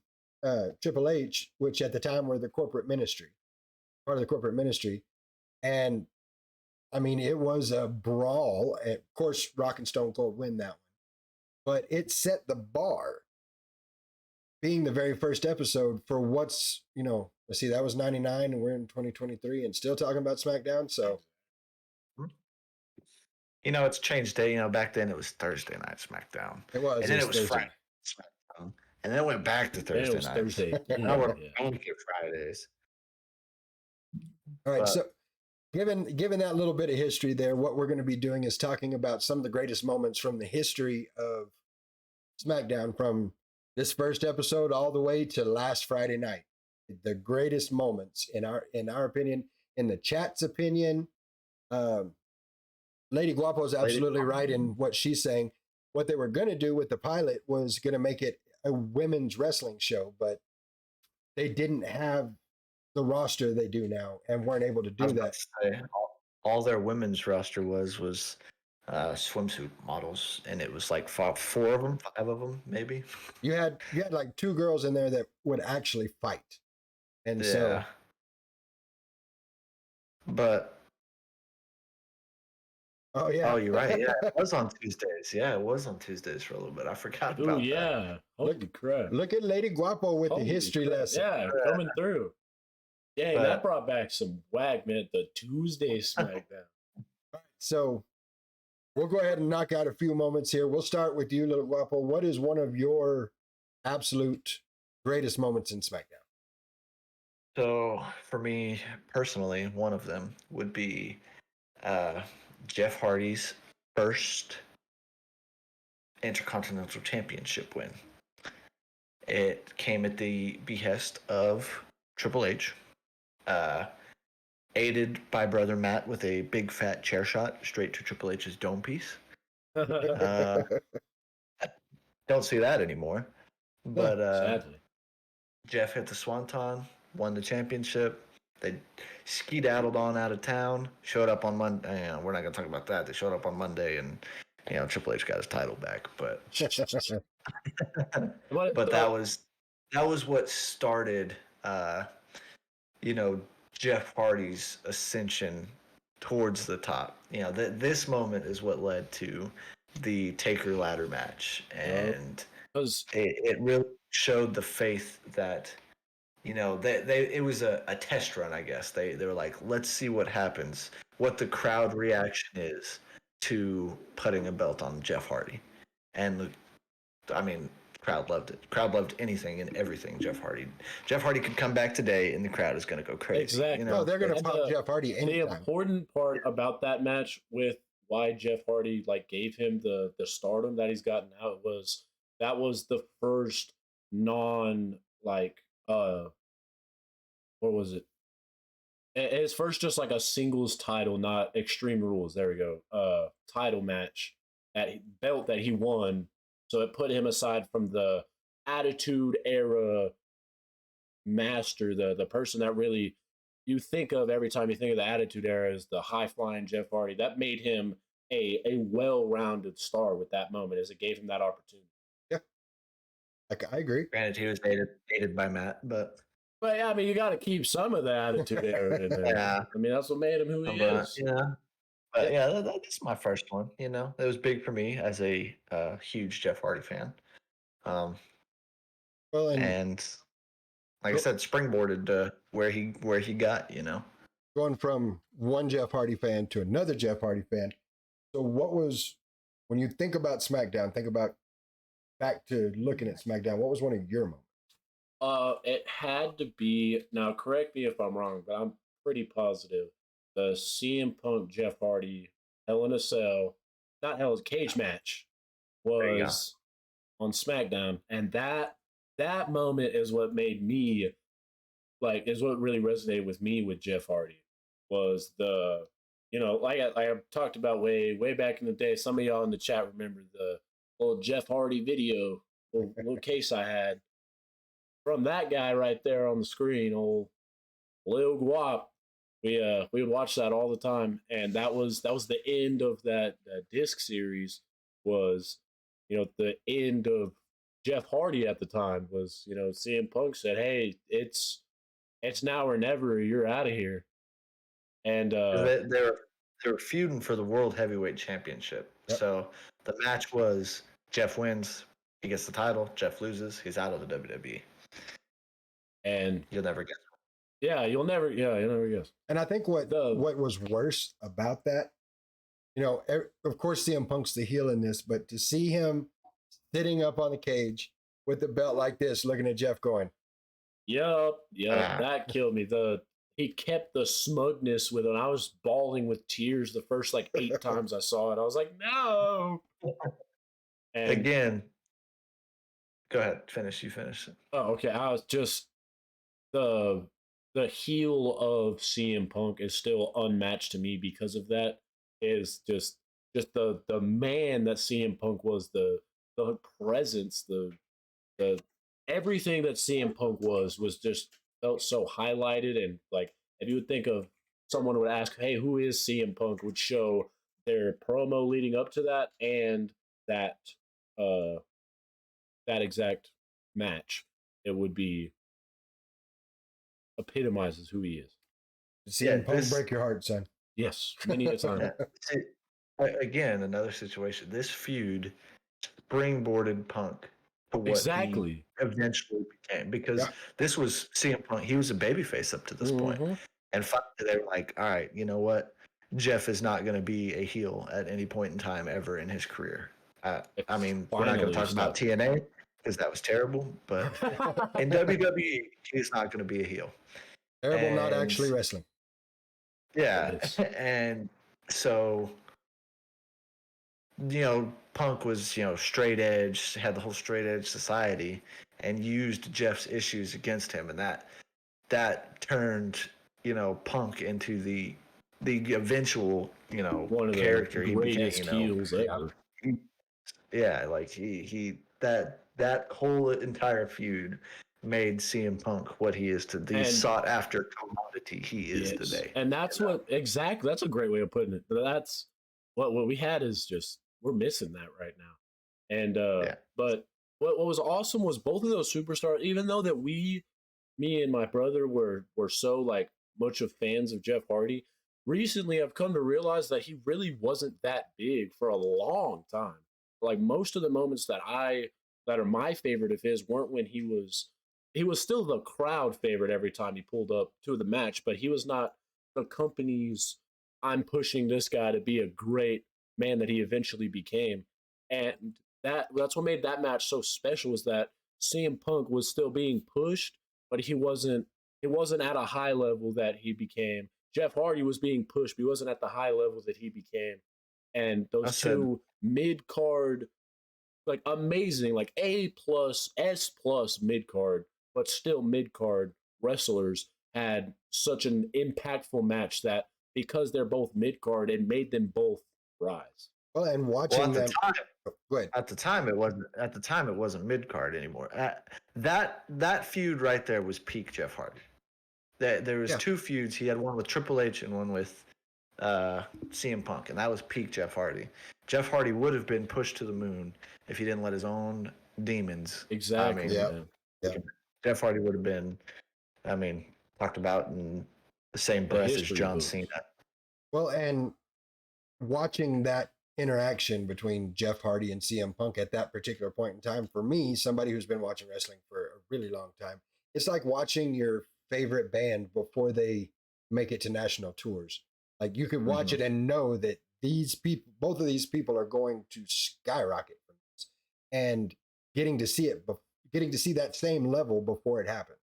Triple H, which at the time were the corporate ministry, part of the corporate ministry. And I mean, it was a brawl. Of course, Rock and Stone Cold win that one, but it set the bar, being the very first episode for what's, let's see, that was 99 and we're in 2023 and still talking about SmackDown. So It's changed day. Back then it was Thursday night SmackDown, and then it was Thursday. Friday SmackDown, and then it went back to Then it Thursday was nights. Thursday. Now we're Yeah. only get Fridays. all right, But so given that little bit of history there, what we're going to be doing is talking about some of the greatest moments from the history of SmackDown, from this first episode all the way to last Friday night. The greatest moments in our opinion, in the chat's opinion. Um, Lady Guapo is absolutely right in what she's saying. What they were going to do with the pilot was going to make it a women's wrestling show, but they didn't have the roster they do now and weren't able to I do was about that. to say, all their women's roster was swimsuit models, and it was like four of them, five of them, maybe. You had like two girls in there that would actually fight, and so Yeah, but oh yeah, oh, you're right. Yeah, it was on Tuesdays. Yeah, it was on Tuesdays for a little bit. I forgot Oh about that. yeah. Holy crap. look at Lady Guapo with the Holy history crap. lesson. Yeah, coming through. Yeah, But- that brought back some wag, man. The Tuesday SmackDown. So we'll go ahead and knock out a few moments here. We'll start with you, Little Guapo. What is one of your absolute greatest moments in SmackDown? So for me personally, one of them would be Jeff Hardy's first Intercontinental Championship win. It came at the behest of Triple H, aided by Brother Matt with a big fat chair shot straight to Triple H's dome piece. Uh, don't see that anymore. But Sadly. Jeff hit the swanton, won the championship. They skedaddled on out of town, showed up on Monday. We're not going to talk about that. They showed up on Monday, and Triple H got his title back. But but that was what started Jeff Hardy's ascension towards the top. This moment is what led to the Taker ladder match, and it really showed the faith that it was a test run, I guess. They were like, let's see what happens, what the crowd reaction is to putting a belt on Jeff Hardy. And I mean, crowd loved it. Crowd loved anything and everything Jeff Hardy. Jeff Hardy could come back today and the crowd is going to go crazy. Exactly. No, they're going to pop Jeff Hardy The anytime. important part about that match, with why Jeff Hardy gave him the stardom that he's gotten now, was that was the first non what was it? It's first just like a singles title, not Extreme Rules. There we go. Title match belt that he won. So it put him aside from the Attitude Era master, the person that really you think of every time you think of the Attitude Era as the high flying Jeff Hardy. That made him a well rounded star with that moment, as it gave him that opportunity. Yeah, I agree. Granted, he was aided by Matt, but yeah, I mean, you got to keep some of the Attitude Era in there. Yeah. I mean, that's what made him who he is. Yeah. But yeah, that's my first one. It was big for me as a huge Jeff Hardy fan. Well, and like I said, springboarded to where he got. Going from one Jeff Hardy fan to another Jeff Hardy fan. So what was, when you think about SmackDown, think about back to looking at SmackDown, what was one of your moments? It had to be, now correct me if I'm wrong, but I'm pretty positive the CM Punk Jeff Hardy Hell in a Cell, not Hell, cage match was on SmackDown, and that moment is what made me is what really resonated with me with Jeff Hardy, was the like I talked about way back in the day. Some of y'all in the chat remember the old Jeff Hardy video, little case I had. from that guy right there on the screen, old Lil Guap. We would watch that all the time, and that was the end of that disc series. Was the end of Jeff Hardy at the time. Was CM Punk said, "Hey, it's now or never. You're out of here." And They were feuding for the World Heavyweight Championship. Yep. So the match was Jeff wins, he gets the title. Jeff loses, he's out of the WWE. and You'll never guess. you'll never guess. And I think what was worse about that, of course CM Punk's the heel in this, but to see him sitting up on the cage with the belt like this, looking at Jeff going, Yup, that killed me. He kept the smugness with it. I was bawling with tears the first like 8 times I saw it. I was like, no. And Again, go ahead, finish. You finish it. oh, okay. I was just the heel of CM Punk is still unmatched to me because of that. Is just the man that CM Punk was, the presence, the everything that CM Punk was just felt so highlighted. And like if you would think of someone would ask, hey, who is CM Punk, would show their promo leading up to that and that that exact match. It would be epitomizes who he is. CM Punk break your heart, son. Yes, many a time. See, again, another situation. This feud springboarded Punk to what Exactly. he eventually became, because this was CM Punk. He was a babyface up to this point. And finally they were like, all right, you know what? Jeff is not going to be a heel at any point in time ever in his career. I mean, we're not going to talk about TNA because that was terrible, but in WWE, he's not going to be a heel. Terrible, not actually wrestling. Yeah, and so Punk was straight edge, had the whole straight edge society, and used Jeff's issues against him, and that turned Punk into the eventual one of character the greatest heels ever. Yeah, like he that whole entire feud made CM Punk what he is today, the sought after commodity he is today. And that's that's a great way of putting it. That's what we had is just we're missing that right now. And but what was awesome was both of those superstars, even though that me and my brother were so like much of fans of Jeff Hardy, recently I've come to realize that he really wasn't that big for a long time. Like most of the moments that are my favorite of his weren't when he was still the crowd favorite every time he pulled up to the match, but he was not the company's I'm pushing this guy to be a great man that he eventually became. And that's what made that match so special, was that CM Punk was still being pushed, but he wasn't at a high level that he became. Jeff Hardy was being pushed, but he wasn't at the high level that he became. And those two mid-card, like amazing, like A+, S+ mid-card, but still mid-card wrestlers had such an impactful match that because they're both mid-card, it made them both rise. Well, and watching them. Go ahead. At the time, it wasn't mid-card anymore. That feud right there was peak Jeff Hardy. There was 2 feuds. He had one with Triple H and one with CM Punk, and that was peak Jeff Hardy. Jeff Hardy would have been pushed to the moon if he didn't let his own demons. Exactly. Jeff Hardy would have been, talked about in the same breath as John Cena. Well, and watching that interaction between Jeff Hardy and CM Punk at that particular point in time, for me, somebody who's been watching wrestling for a really long time, it's like watching your favorite band before they make it to national tours. Like you could watch it and know that both of these people are going to skyrocket from this, and getting to see that same level before it happens.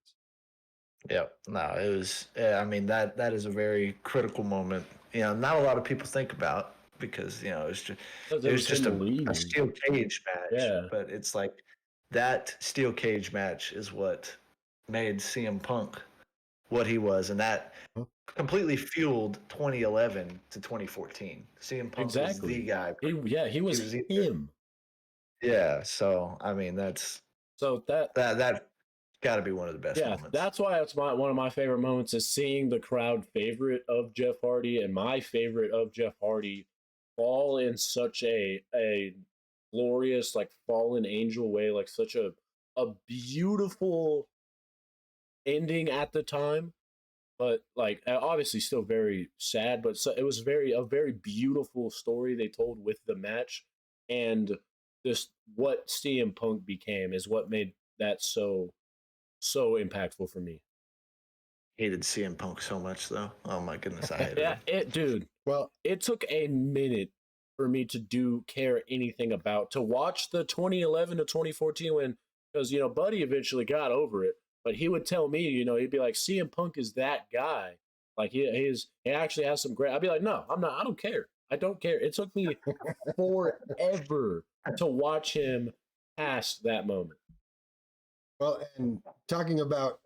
Yeah, no, it was. That is a very critical moment. Not a lot of people think about, because it was just a steel cage match. Yeah. But it's like that steel cage match is what made CM Punk what he was, and that completely fueled 2011 to 2014. CM Punk was the guy. He was him. Yeah, so that's so that Got to be one of the best moments. That's why it's one of my favorite moments is seeing the crowd favorite of Jeff Hardy and my favorite of Jeff Hardy fall in such a glorious, like, fallen angel way, like such a beautiful ending at the time, but like obviously still very sad, but so it was a very beautiful story they told with the match. And this, what CM Punk became, is what made that so impactful for me. Hated CM Punk so much, though. Oh my goodness, I hated him. Dude. Well, it took a minute for me to care anything about, to watch the 2011 to 2014 when, because Buddy eventually got over it, but he would tell me, he'd be like, CM Punk is that guy. Like he actually has some great. I'd be like, no, I'm not. I don't care. I don't care. It took me forever to watch him past that moment. Well, and talking about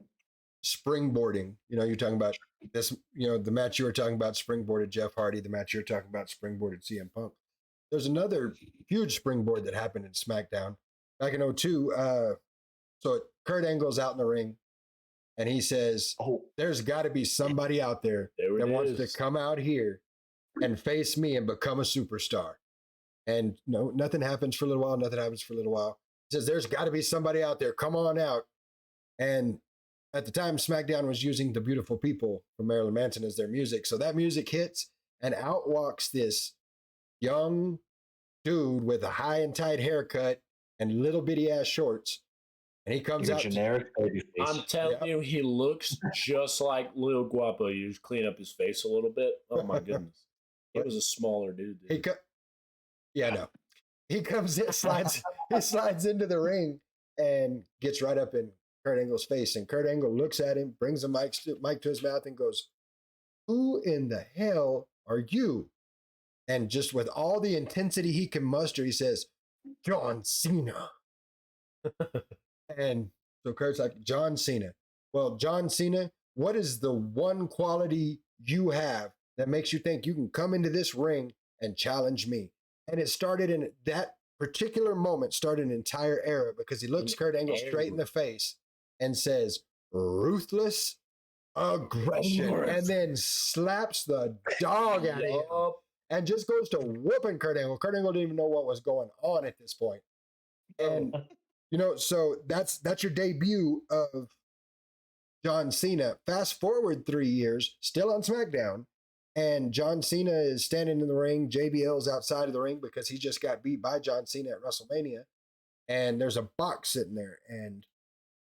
springboarding, you're talking about this, the match you were talking about springboarded Jeff Hardy, the match you're talking about springboarded CM Punk. There's another huge springboard that happened in SmackDown back in 2002. So Kurt Angle's out in the ring and he says, there's got to be somebody out there that wants to come out here and face me and become a superstar. And no, nothing happens for a little while. He says, there's got to be somebody out there. Come on out. And at the time, SmackDown was using The Beautiful People from Marilyn Manson as their music. So that music hits, and out walks this young dude with a high and tight haircut and little bitty ass shorts. And he comes out. Generic baby face. I'm telling you, he looks just like Lil Guapo. You just clean up his face a little bit. Oh my goodness. He was a smaller dude. He comes in, slides into the ring and gets right up in Kurt Angle's face. And Kurt Angle looks at him, brings a mic to his mouth and goes, who in the hell are you? And just with all the intensity he can muster, he says, John Cena. And so Kurt's like, John Cena. Well, John Cena, what is the one quality you have that makes you think you can come into this ring and challenge me? And it started in that particular moment, started an entire era, because he looks Kurt Angle straight in the face and says, ruthless aggression, and then slaps the dog out of him and just goes to whooping Kurt Angle. Kurt Angle didn't even know what was going on at this point. And, so that's your debut of John Cena. Fast forward 3 years, still on SmackDown, and John Cena is standing in the ring. JBL's outside of the ring because he just got beat by John Cena at WrestleMania. And there's a box sitting there, and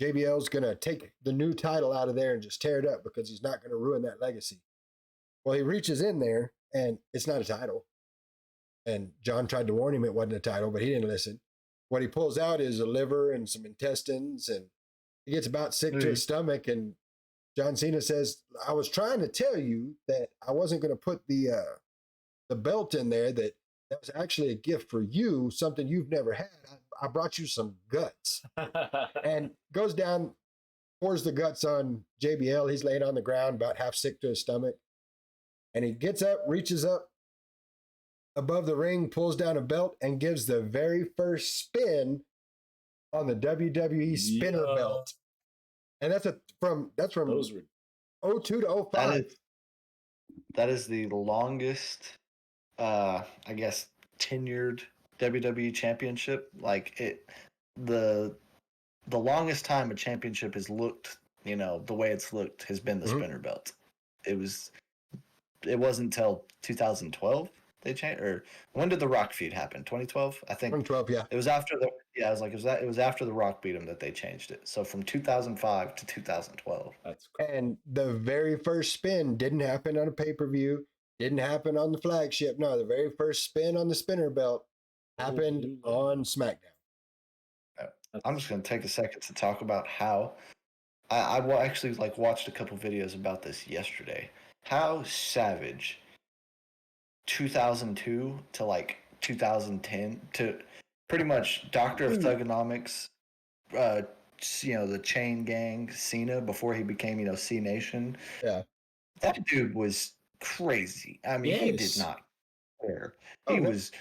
JBL's going to take the new title out of there and just tear it up because he's not going to ruin that legacy. Well, he reaches in there, and it's not a title. And John tried to warn him it wasn't a title, but he didn't listen. What he pulls out is a liver and some intestines, and he gets about sick to his stomach, and John Cena says, I was trying to tell you that I wasn't going to put the belt in there, that was actually a gift for you, something you've never had. I brought you some guts. And goes down, pours the guts on JBL. He's laying on the ground, about half sick to his stomach. And he gets up, reaches up above the ring, pulls down a belt, and gives the very first spin on the WWE spinner belt. And that's from 02 to 05. That is the longest, I guess, tenured WWE championship. Like the longest time a championship has looked, the way it's looked has been the spinner belt. It wasn't until 2012 they changed, or when did the Rock feud happen? 2012, I think. 2012, yeah. It was after it was after the Rock beat him that they changed it. So from 2005 to 2012. That's cool. And the very first spin didn't happen on a pay-per-view, didn't happen on the flagship. No, the very first spin on the spinner belt happened on SmackDown. I'm just going to take a second to talk about how I actually watched a couple videos about this yesterday. How savage 2002 to 2010 to pretty much Doctor of Thugonomics, the Chain Gang, Cena, before he became, C Nation. Yeah. That dude was crazy. I mean, he did not care. He was,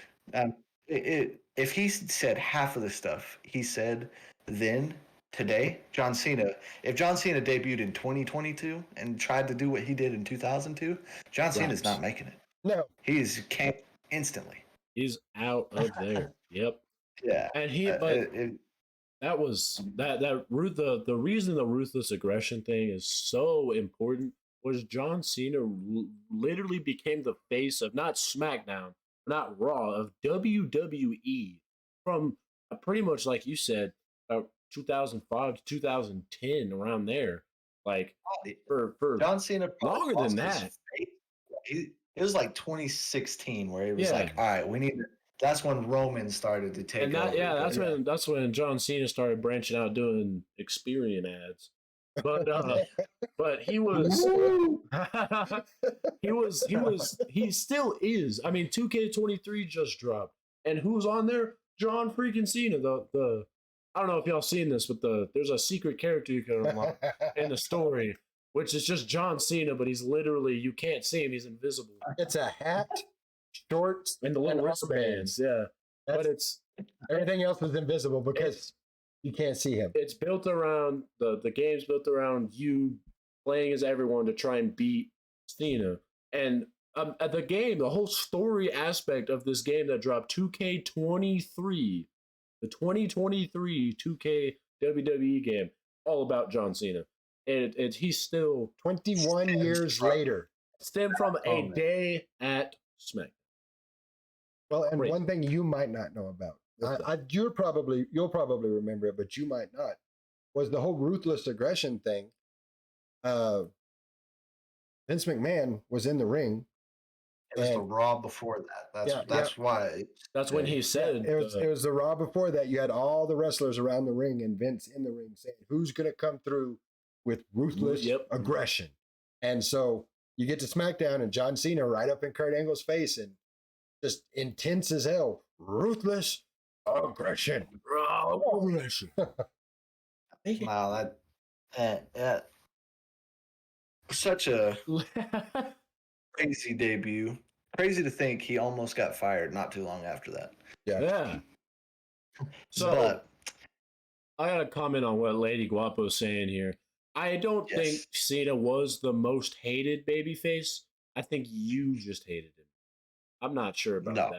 if he said half of the stuff he said then, today, John Cena, if John Cena debuted in 2022 and tried to do what he did in 2002, John Cena's not making it. No. He's camped instantly. He's out of there. Yep. Yeah. And that was the reason the ruthless aggression thing is so important was John Cena literally became the face of not SmackDown, not Raw, of WWE from pretty much like you said, 2005 to 2010, around there. Like for John Cena longer than that. It was like 2016 where he was like, all right, we need to. That's when Roman started to take over. Yeah, that's when John Cena started branching out doing Experian ads. But he was he still is. I mean, 2K23 just dropped. And who's on there? John freaking Cena. The I don't know if y'all seen this, but there's a secret character you can unlock in the story, which is just John Cena, but he's literally, you can't see him, he's invisible. It's a hat, shorts, and the little wristbands. Yeah. But it's everything else was invisible because you can't see him. It's built around the game's built around you playing as everyone to try and beat Cena. And the game, the whole story aspect of this game that dropped, 2K23, the 2023 2K WWE game, all about John Cena. And he's still 21 years later. Stemmed from a day at SmackDown. Well, and one thing you might not know about, you'll probably remember it, but you might not, was the whole ruthless aggression thing. Vince McMahon was in the ring. It was the Raw before that. That's why. That's when he said it was the Raw before that. You had all the wrestlers around the ring and Vince in the ring saying, "Who's going to come through with ruthless aggression?" And so you get to SmackDown and John Cena right up in Kurt Angle's face and just intense as hell. Ruthless aggression. Wow, that such a crazy debut. Crazy to think he almost got fired not too long after that. Yeah. So I got a comment on what Lady Guapo's saying here. I don't think Cena was the most hated babyface. I think you just hated him. I'm not sure about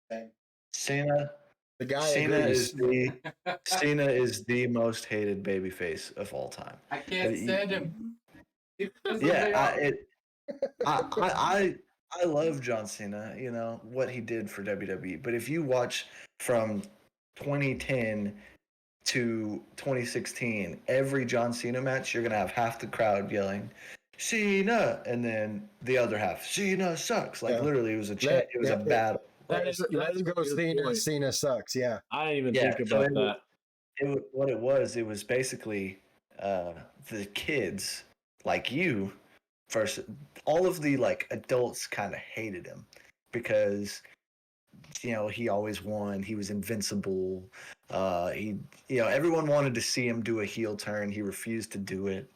that. Cena, the guy. Cena is the most hated babyface of all time. I can't stand him. I love John Cena. You know what he did for WWE, but if you watch from 2010 to 2016, every John Cena match, you're gonna have half the crowd yelling Cena, and then the other half Cena sucks. Like literally, it was a chant. It was a battle. Let's go Cena. Cena sucks. Yeah, I didn't even think about that. What it was basically the kids like you versus all of the like adults kind of hated him because he always won. He was invincible. Everyone wanted to see him do a heel turn. He refused to do it,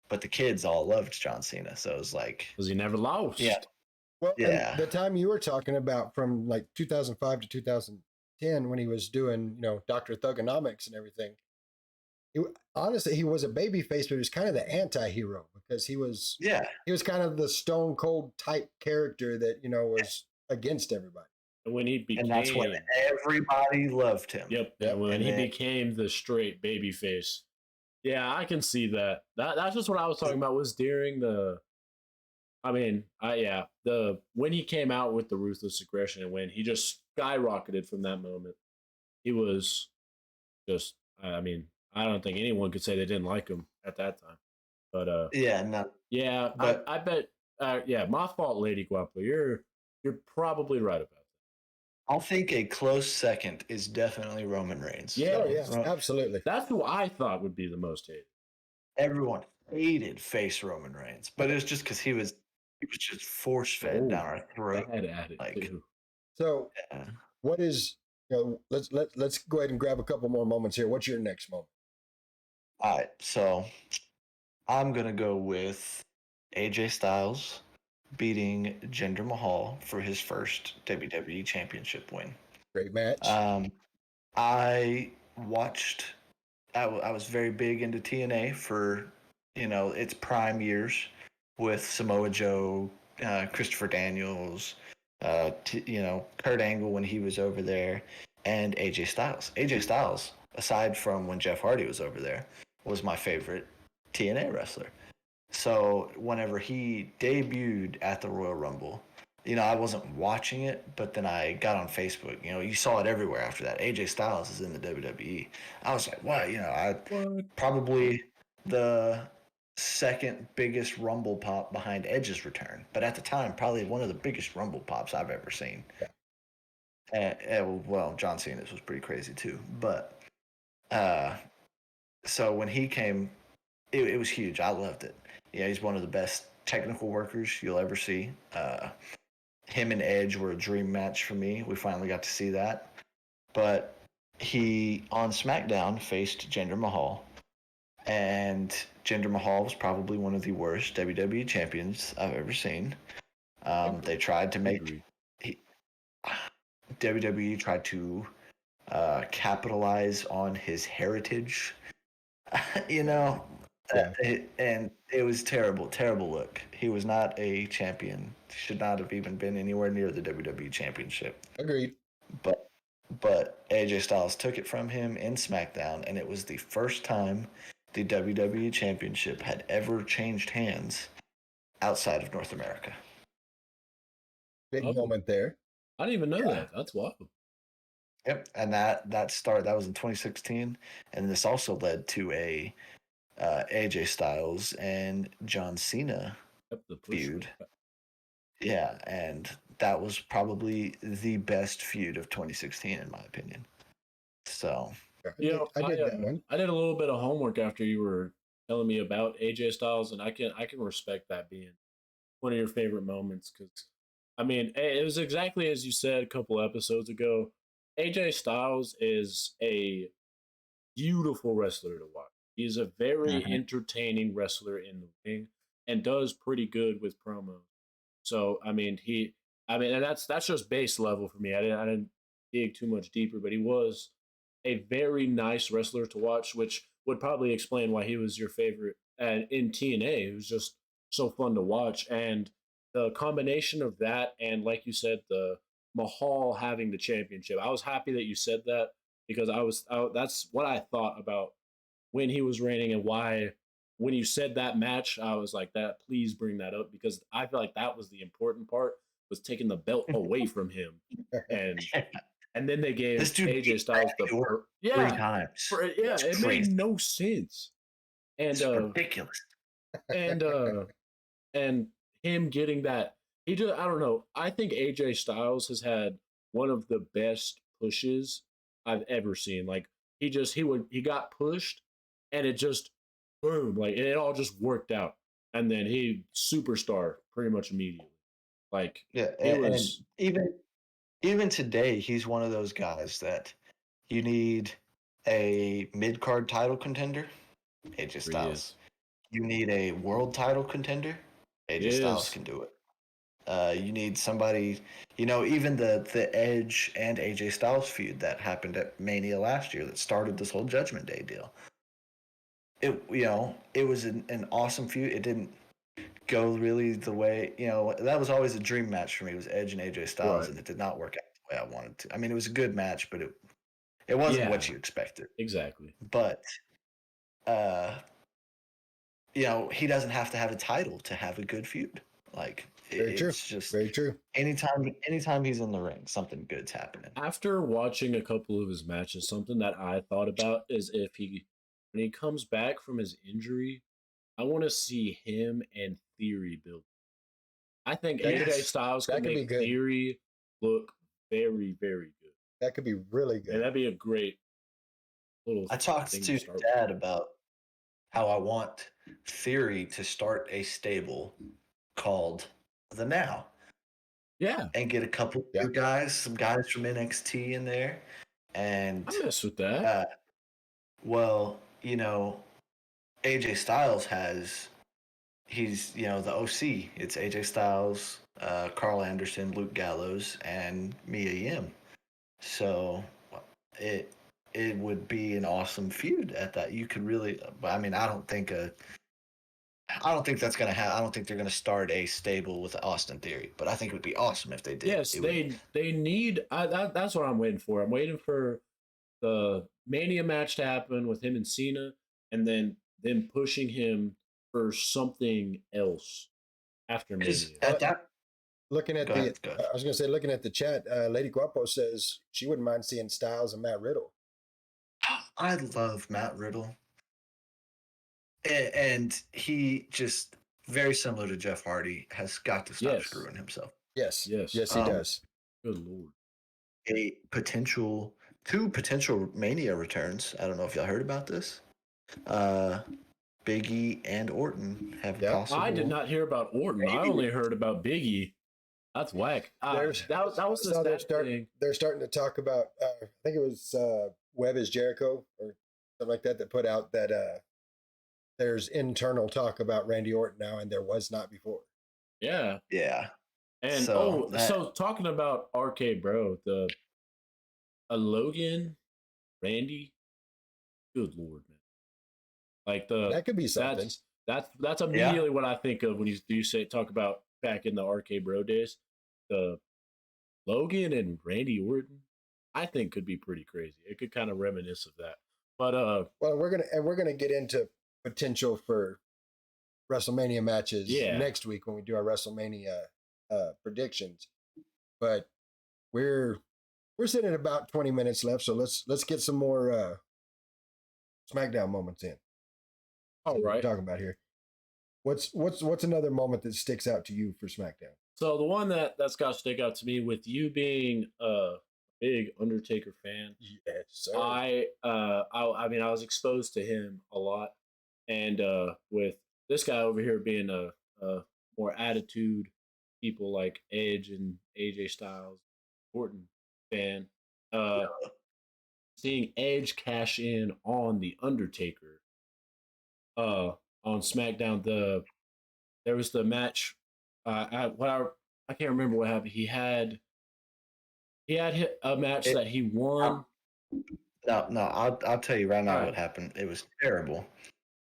but the kids all loved John Cena. So it was like because he never lost. Yeah. Well, the time you were talking about from like 2005 to 2010 when he was doing Dr. Thugonomics and everything. Honestly, he was a babyface, but he was kind of the anti-hero because he was kind of the stone cold type character that was against everybody. And when he became, and that's when everybody loved him. Yep. When he became the straight babyface. Yeah, I can see that. That's just what I was talking about. Was during the. I mean, when he came out with the ruthless aggression and when he just skyrocketed from that moment, he was just. I mean, I don't think anyone could say they didn't like him at that time. But but I bet. My fault, Lady Guapo. You're probably right about that. I'll think a close second is definitely Roman Reigns. Yeah, absolutely. That's who I thought would be the most hated. Everyone hated face Roman Reigns, but it was just because he was just force fed down our throat. I had at it too. So, what is let's go ahead and grab a couple more moments here. What's your next moment? All right, so I'm gonna go with AJ Styles beating Jinder Mahal for his first WWE Championship win. Great match. I watched I was very big into TNA for, its prime years with Samoa Joe, Christopher Daniels, Kurt Angle when he was over there, and AJ Styles. AJ Styles, aside from when Jeff Hardy was over there, was my favorite TNA wrestler. So whenever he debuted at the Royal Rumble, I wasn't watching it, but then I got on Facebook. You saw it everywhere after that. AJ Styles is in the WWE. I was like, wow, What? probably the second biggest Rumble pop behind Edge's return, but at the time, probably one of the biggest Rumble pops I've ever seen. Well, John Cena's was pretty crazy too, but so when he came, it was huge. I loved it. Yeah, he's one of the best technical workers you'll ever see. Him and Edge were a dream match for me. We finally got to see that. But he, on SmackDown, faced Jinder Mahal. And Jinder Mahal was probably one of the worst WWE champions I've ever seen. They tried to make... WWE tried to capitalize on his heritage, and it was terrible look. He was not a champion. Should not have even been anywhere near the WWE championship. Agreed. But AJ Styles took it from him in SmackDown, and it was the first time the WWE championship had ever changed hands outside of North America. Big moment there. I didn't even know that. That's wild. Yep, and that was in 2016, and this also led to a AJ Styles and John Cena feud. Yeah, and that was probably the best feud of 2016 in my opinion. So I did that one. I did a little bit of homework after you were telling me about AJ Styles, and I can respect that being one of your favorite moments because, I mean, it was exactly as you said a couple episodes ago. AJ Styles is a beautiful wrestler to watch. He's a very entertaining wrestler in the ring and does pretty good with promos. So and that's just base level for me. I didn't dig too much deeper, but he was a very nice wrestler to watch, which would probably explain why he was your favorite. And in TNA, it was just so fun to watch. And the combination of that and, like you said, the Mahal having the championship, I was happy that you said that because that's what I thought about when he was reigning and why when you said that match, I was like, that please bring that up because I feel like that was the important part was taking the belt away from him. And then they gave AJ Styles the 3 times. It made no sense. And it's ridiculous. And him getting that, I don't know. I think AJ Styles has had one of the best pushes I've ever seen. Like he got pushed and it just boom, like it all just worked out. And then he superstar pretty much immediately. Like and even today, he's one of those guys that you need a mid-card title contender, AJ Styles. You need a world title contender, AJ Styles can do it. You need somebody, even the Edge and AJ Styles feud that happened at Mania last year that started this whole Judgment Day deal. It was an awesome feud. It didn't go really the way, that was always a dream match for me was Edge and AJ Styles, and it did not work out the way I wanted to. I mean, it was a good match, but it wasn't what you expected. Exactly. But, he doesn't have to have a title to have a good feud. Like, it's just very true. Anytime he's in the ring, something good's happening. After watching a couple of his matches, something that I thought about is when he comes back from his injury, I want to see him and Theory build. I think AJ Styles can make Theory look very, very good. That could be really good. And that'd be a great little. I talked to Dad about how I want Theory to start a stable called the Now. Yeah. And get a couple of guys, some guys from NXT in there. And I mess with that. AJ Styles he's the OC. It's AJ Styles, Carl Anderson, Luke Gallows, and N.Y.A.M. So it would be an awesome feud at that. You could really, I mean, I don't think that's gonna happen. I don't think they're gonna start a stable with Austin Theory, but I think it would be awesome if they did. Yes, they need. That's what I'm waiting for. I'm waiting for the Mania match to happen with him and Cena, and then them pushing him for something else after Mania. At that, Looking at go ahead. I was going to say, looking at the chat, Lady Guapo says she wouldn't mind seeing Styles and Matt Riddle. I love Matt Riddle, and he just very similar to Jeff Hardy has got to stop screwing himself. Yes, he does. Good Lord. Two potential Mania returns. I don't know if y'all heard about this. Big E and Orton have possible. I did not hear about Orton. I only heard about Big E. That's whack. That was the thing. They're starting to talk about. I think it was Web is Jericho or something like that put out that there's internal talk about Randy Orton now, and there was not before. Yeah. And so talking about RK Bro, Logan, Randy, good Lord, man. Like that could be something. That's immediately what I think of when you talk about back in the RK Bro days. The Logan and Randy Orton, I think could be pretty crazy. It could kind of reminisce of that. But well, we're gonna get into potential for WrestleMania matches next week when we do our WrestleMania predictions. But we're sitting at about 20 minutes left, so let's get some more Smackdown moments in. All right, talking about here. What's another moment that sticks out to you for SmackDown? So the one that's got to stick out to me, with you being a big Undertaker fan, yes, sir. I mean, I was exposed to him a lot, and with this guy over here being a more attitude people like Edge and AJ Styles, Orton fan, seeing Edge cash in on the Undertaker, on SmackDown. There was the match. I can't remember what happened. He had a match that he won. No, I'll tell you right now what happened. It was terrible.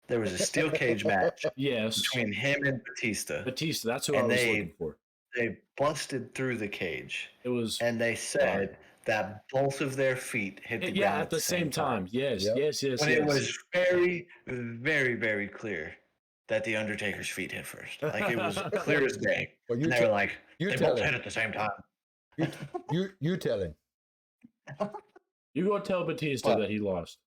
There was a steel cage match between him and Batista. That's who I was looking for. They busted through the cage. And they said that both of their feet hit the ground at the same time. Yes. When it was very, very, very clear that the Undertaker's feet hit first. Like, it was clear as day. Well, and they were like, they both hit at the same time. You tell him. You go tell Batista that he lost.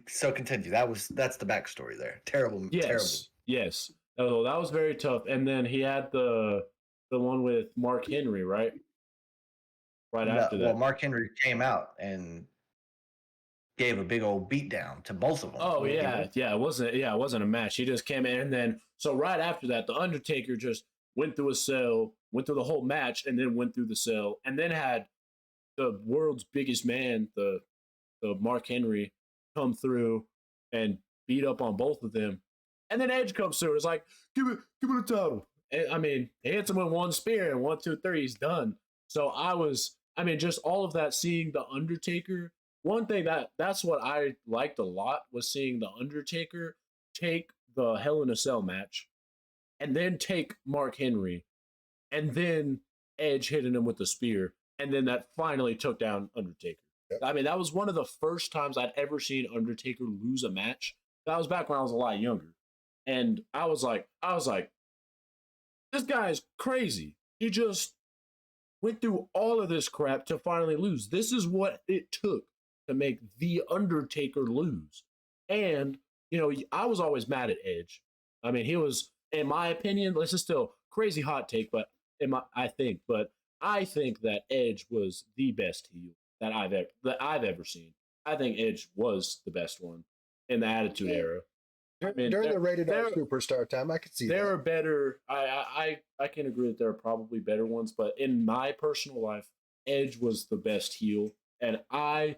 So continue. That's the backstory there. Terrible. Yes. Oh, that was very tough. And then he had the one with Mark Henry, right? After that. Well, Mark Henry came out and gave a big old beatdown to both of them. Oh, yeah. It wasn't a match. He just came in, and then so right after that, the Undertaker just went through a cell, went through the whole match, and then went through the cell, and then had the world's biggest man, the Mark Henry, come through and beat up on both of them. And then Edge comes through. It's like, give it the title. And, I mean, he hits him with one spear, and 1, 2, 3, he's done. So just all of that, seeing the Undertaker. One thing that's what I liked a lot was seeing the Undertaker take the Hell in a Cell match, and then take Mark Henry, and then Edge hitting him with the spear, and then that finally took down Undertaker. Yep. I mean, that was one of the first times I'd ever seen Undertaker lose a match. That was back when I was a lot younger. And I was like, this guy is crazy. He just went through all of this crap to finally lose. This is what it took to make The Undertaker lose. And, I was always mad at Edge. I mean, he was, in my opinion, this is still crazy hot take, but I think that Edge was the best heel that I've ever seen. I think Edge was the best one in the Attitude Era. During the Rated R Superstar time, I could see there are better. I can agree that there are probably better ones, but in my personal life, Edge was the best heel, and I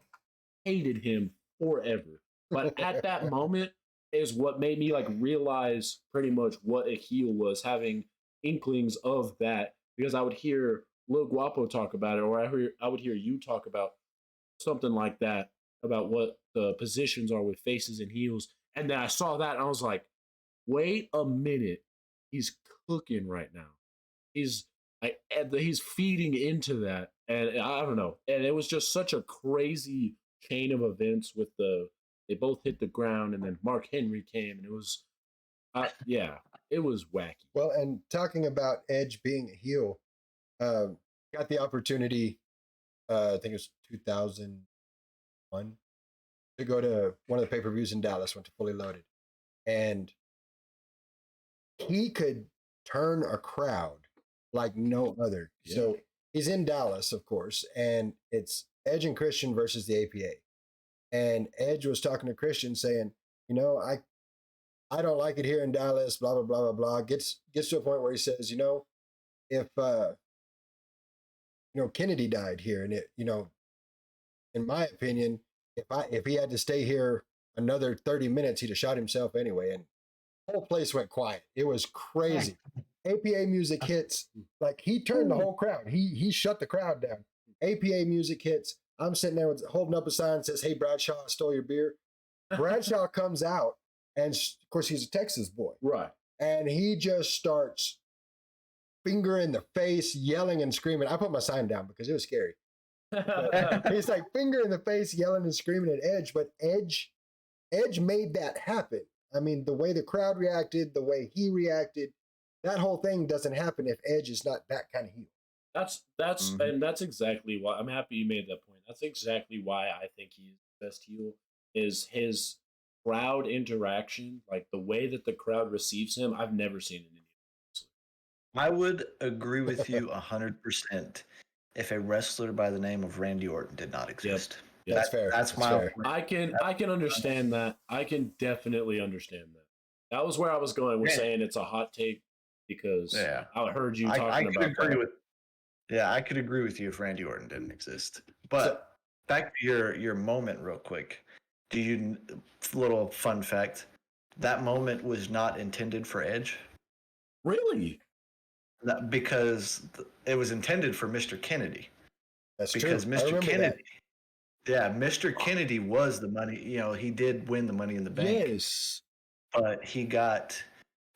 hated him forever. But at that moment is what made me realize pretty much what a heel was, having inklings of that, because I would hear Lil Guapo talk about it, or I would hear you talk about something like that about what the positions are with faces and heels, and then I saw that and I was like, wait a minute, he's cooking right now. He's he's feeding into that, and I don't know, and it was just such a crazy chain of events with they both hit the ground, and then Mark Henry came, and it was yeah, it was wacky. Well, and talking about Edge being a heel, uh, got the opportunity, I think it was 2001, to go to one of the pay-per-views in Dallas, went to Fully Loaded. And he could turn a crowd like no other. Yeah. So he's in Dallas, of course, and it's Edge and Christian versus the APA. And Edge was talking to Christian saying, I don't like it here in Dallas, blah, blah, blah, blah, blah. Gets to a point where he says, if Kennedy died here, and in my opinion, if he had to stay here another 30 minutes, he'd have shot himself anyway. And the whole place went quiet. It was crazy. APA music hits, like he turned the whole crowd. He shut the crowd down. APA music hits. I'm sitting there holding up a sign that says, "Hey Bradshaw, I stole your beer." Bradshaw comes out, and of course he's a Texas boy, Right. and he just starts finger in the face, yelling and screaming. I put my sign down because it was scary. He's like finger in the face, yelling and screaming at Edge, but Edge made that happen. I mean, the way the crowd reacted, the way he reacted, that whole thing doesn't happen if Edge is not that kind of heel. And that's exactly why I'm happy you made that point. That's exactly why I think he's the best heel, is his crowd interaction, like the way that the crowd receives him. I've never seen it in any. I would agree with you 100% if a wrestler by the name of Randy Orton did not exist. Yep. That's fair. That's fair. I can understand that. I can definitely understand that. That was where I was going with saying it's a hot take, because I heard you talking about that. I could agree with you if Randy Orton didn't exist. But back to your moment real quick. Little fun fact, that moment was not intended for Edge. Really? Because it was intended for Mr. Kennedy. That's because true. Mr. Kennedy, Mr. Kennedy was the money. He did win the Money in the Bank. Yes. But he got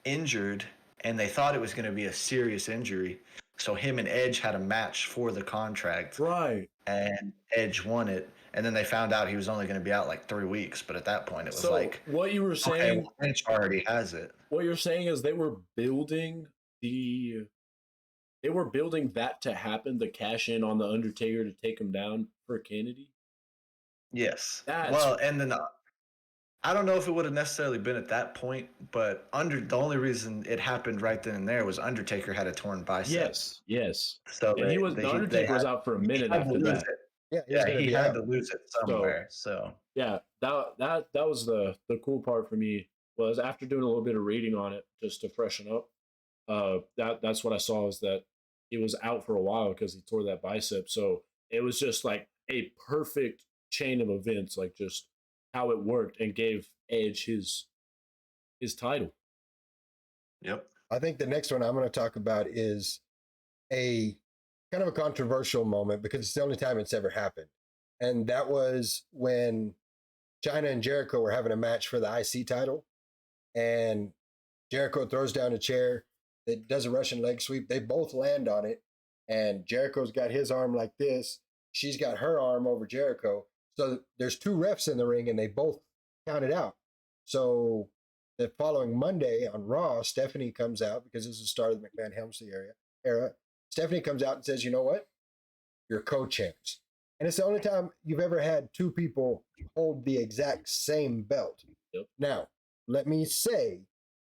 injured, and they thought it was going to be a serious injury. So him and Edge had a match for the contract. Right. And Edge won it. And then they found out he was only going to be out like 3 weeks. But at that point, it was like, what you were saying, okay, Edge already has it. What you're saying is they were building that to happen, the cash in on the Undertaker to take him down for Kennedy. Yes. And then I don't know if it would have necessarily been at that point, but the only reason it happened right then and there was Undertaker had a torn bicep. Yes. So and the Undertaker was out for a minute after that. He had to lose it somewhere. So yeah, that was the cool part for me, was after doing a little bit of reading on it just to freshen up. That's what I saw, is that he was out for a while because he tore that bicep. So it was just like a perfect chain of events, like just how it worked, and gave Edge his title. Yep. I think the next one I'm going to talk about is a kind of a controversial moment, because it's the only time it's ever happened. And that was when Chyna and Jericho were having a match for the IC title. And Jericho throws down a chair that does a Russian leg sweep. They both land on it. And Jericho's got his arm like this. She's got her arm over Jericho. So there's two refs in the ring, and they both counted out. So the following Monday on Raw, Stephanie comes out, because this is the start of the McMahon Helmsley era. Stephanie comes out and says, "You know what? You're co-champs." And it's the only time you've ever had two people hold the exact same belt. Yep. Now, let me say,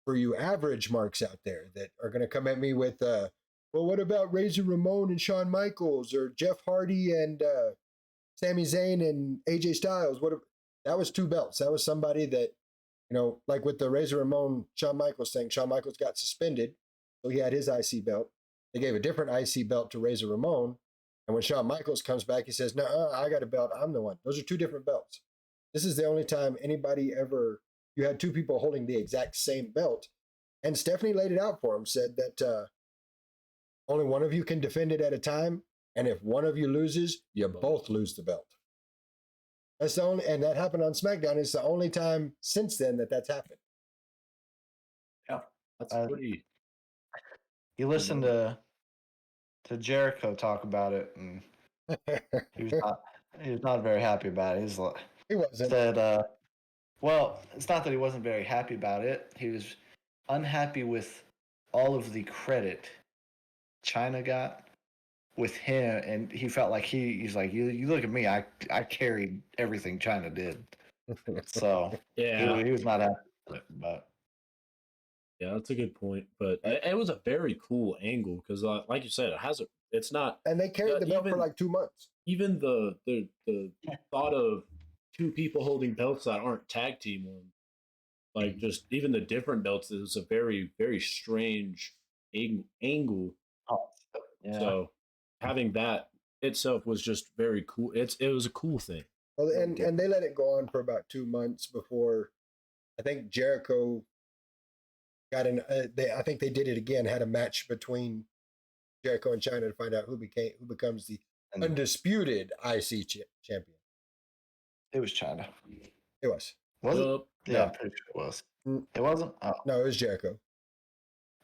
for you average marks out there that are going to come at me with, well, what about Razor Ramon and Shawn Michaels, or Jeff Hardy and Sami Zayn and AJ Styles? That was two belts. That was somebody that, like with the Razor Ramon, Shawn Michaels thing, Shawn Michaels got suspended, so he had his IC belt. They gave a different IC belt to Razor Ramon. And when Shawn Michaels comes back, he says, "No, I got a belt. I'm the one." Those are two different belts. This is the only time you had two people holding the exact same belt. And Stephanie laid it out for him, said that Only one of you can defend it at a time, and if one of you loses, you both lose the belt. That's the only, and that happened on SmackDown. It's the only time since then that's happened. Yeah, That's pretty. You listen to Jericho talk about it, and he was not very happy about it. He's like, He wasn't. Said, well, it's not that he wasn't very happy about it. He was unhappy with all of the credit China got with him, and he felt like he's like, you look at me, I carried everything China did. So Yeah, he was not happy with it, but yeah, that's a good point. But it was a very cool angle because, like you said, it has a. It's not, and they carried the belt for even- like 2 months. even the thought of two people holding belts that aren't tag team ones, like just even the different belts. It was a very very strange angle. oh, yeah. So having that itself was just very cool. It was a cool thing. Well, and they let it go on for about 2 months before I think Jericho got in. I think they did it again. Had a match between Jericho and China to find out who becomes the undisputed IC champion. It was China. It was. Was it? Yeah, No. I'm pretty sure it was. It wasn't? Oh. No, it was Jericho.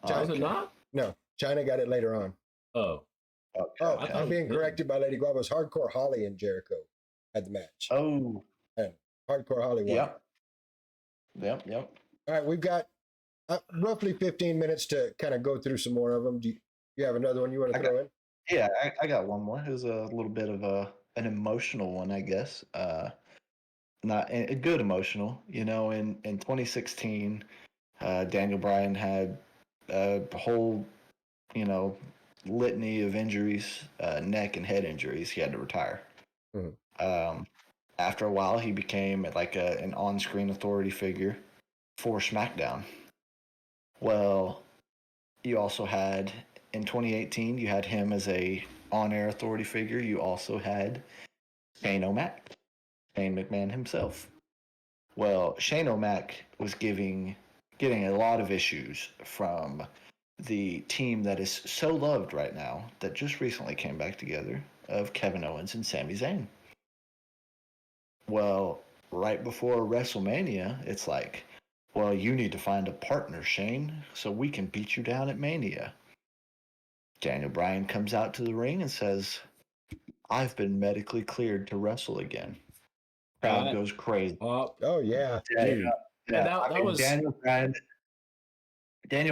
Was it not? No, China got it later on. Oh. Okay. I'm being corrected by Lady Guava. It was Hardcore Holly and Jericho had the match. Oh. And Hardcore Holly won. Yep. All right, we've got roughly 15 minutes to kind of go through some more of them. Do you have another one you want to throw in? Yeah, I got one more. It was a little bit of an emotional one, I guess. Not a good emotional. You know, in 2016, Daniel Bryan had a whole, litany of injuries, neck and head injuries. He had to retire. Mhm. After a while, he became like an on-screen authority figure for Smackdown. Well, you also had in 2018, you had him as a on-air authority figure. You also had Shane O'Mac, Shane McMahon himself. Well, Shane O'Mac was getting a lot of issues from the team that is so loved right now that just recently came back together of Kevin Owens and Sami Zayn. Well, right before WrestleMania, it's like, well, you need to find a partner, Shane, so we can beat you down at Mania. Daniel Bryan comes out to the ring and says, I've been medically cleared to wrestle again. Crowd goes crazy. Oh, yeah. Dude. Yeah. That was Daniel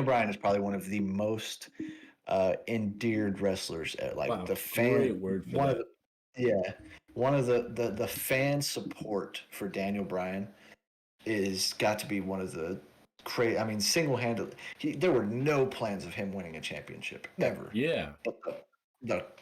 Bryan is probably one of the most endeared wrestlers. Like the fan, great word for that. One of the fan support for Daniel Bryan is got to be one of the crazy. I mean, single-handedly, there were no plans of him winning a championship ever. Yeah. But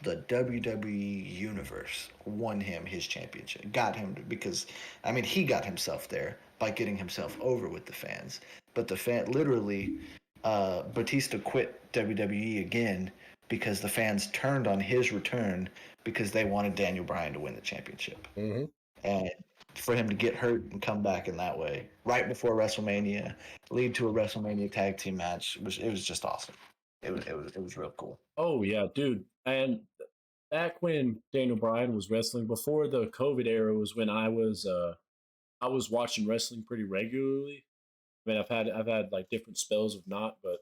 the WWE universe won him his championship, got him because, I mean, he got himself there by getting himself over with the fans. But the fan, literally, Batista quit WWE again because the fans turned on his return because they wanted Daniel Bryan to win the championship. Mm-hmm. And for him to get hurt and come back in that way, right before WrestleMania, lead to a WrestleMania tag team match, it was just awesome. It was real cool. Oh yeah, dude. And back when Daniel Bryan was wrestling before the COVID era was when I was watching wrestling pretty regularly. I mean, I've had like different spells of not, but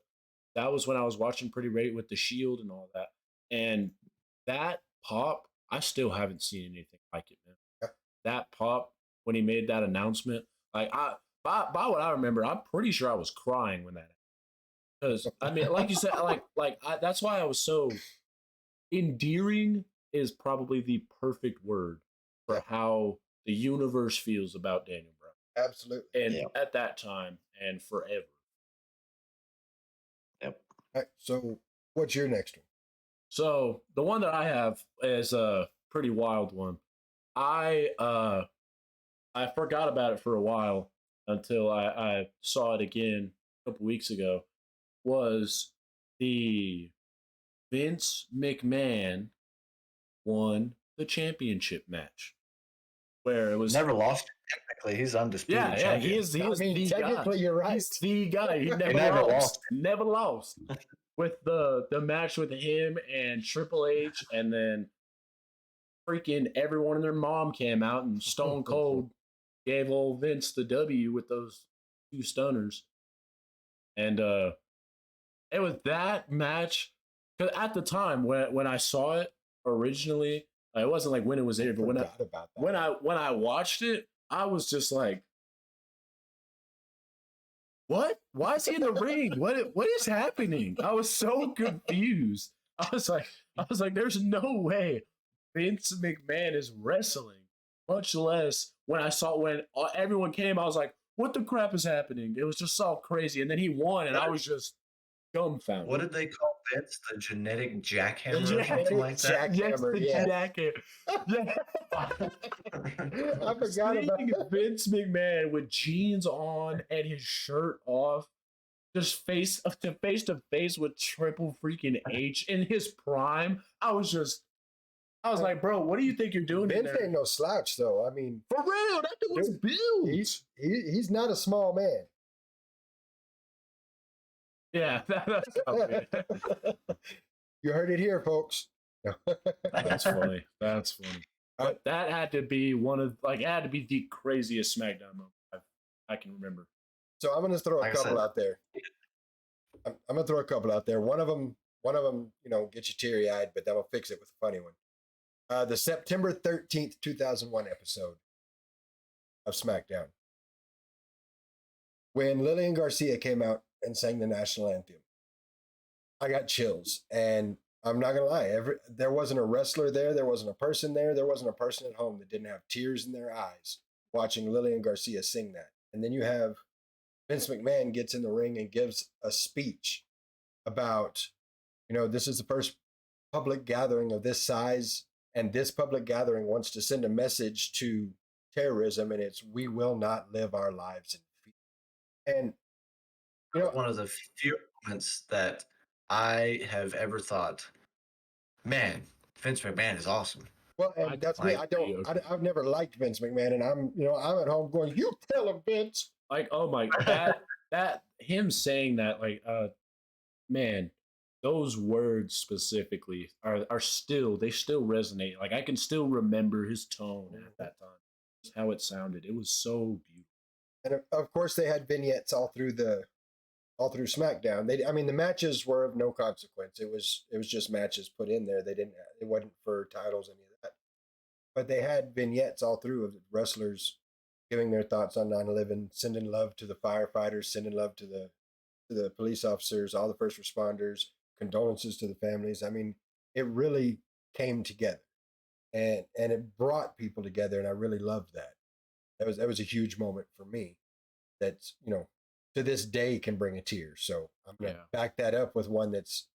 that was when I was watching pretty regular with the Shield and all that. And that pop, I still haven't seen anything like it, man. That pop when he made that announcement, like by what I remember, I'm pretty sure I was crying when that. Because I mean, like you said, that's why I was so endearing is probably the perfect word for how the universe feels about Daniel Bryan. Absolutely. And at that time and forever. Yep. All right, so what's your next one? So the one that I have is a pretty wild one. I forgot about it for a while until I saw it again a couple weeks ago. Was the Vince McMahon won the championship match, where it was never lost technically, he's undisputed Yeah, champion. he is the technically, guy. you're right. He's the guy. He never, never lost. lost. Never lost. With the match with him and Triple H, and then freaking everyone and their mom came out, and Stone Cold gave old Vince the W with those 2 stunners. And it was that match, because at the time when I saw it originally, it wasn't like when it was aired, but when I watched it, I was just like, what? Why is he in the ring? What is happening? I was so confused. I was like, there's no way Vince McMahon is wrestling. Much less when everyone came, I was like, what the crap is happening? It was just all crazy. And then he won, and I was just dumbfounded. What did they call Vince? The genetic jackhammer The or something like that? Jackhammer, yes, yeah. jackhammer. I forgot about Seeing that. Vince McMahon with jeans on and his shirt off, just face to face with Triple freaking H in his prime. I was like, bro, what do you think you're doing? Vince ain't no slouch, though. I mean, For real, that dude was built. He's not a small man. Yeah, that's okay. You heard it here, folks. That's funny. That's funny. But that had to be it had to be the craziest SmackDown moment I can remember. So I'm going to throw a couple out there. I'm going to throw a couple out there. One of them, gets you teary eyed, but that'll fix it with a funny one. The September 13th, 2001 episode of SmackDown, when Lillian Garcia came out and sang the national anthem. I got chills, and I'm not gonna lie. There wasn't a wrestler there. There wasn't a person there. There wasn't a person at home that didn't have tears in their eyes watching Lillian Garcia sing that. And then you have Vince McMahon gets in the ring and gives a speech about, this is the first public gathering of this size, and this public gathering wants to send a message to terrorism, and it's, we will not live our lives in fear. And one of the few moments that I have ever thought, man, Vince McMahon is awesome. Well, and that's me. I've never liked Vince McMahon, and I'm at home going, you tell him, Vince. Like, oh my, that him saying that, like, man, those words specifically are still resonate. Like, I can still remember his tone at that time, just how it sounded. It was so beautiful. And of course, they had vignettes all through SmackDown. The matches were of no consequence. It was just matches put in there. It wasn't for titles, any of that. But they had vignettes all through of the wrestlers giving their thoughts on 9/11, sending love to the firefighters, sending love to the police officers, all the first responders, condolences to the families. I mean, it really came together, and it brought people together, and I really loved that. That was a huge moment for me. That's to this day can bring a tear. So I'm going to back that up with one that's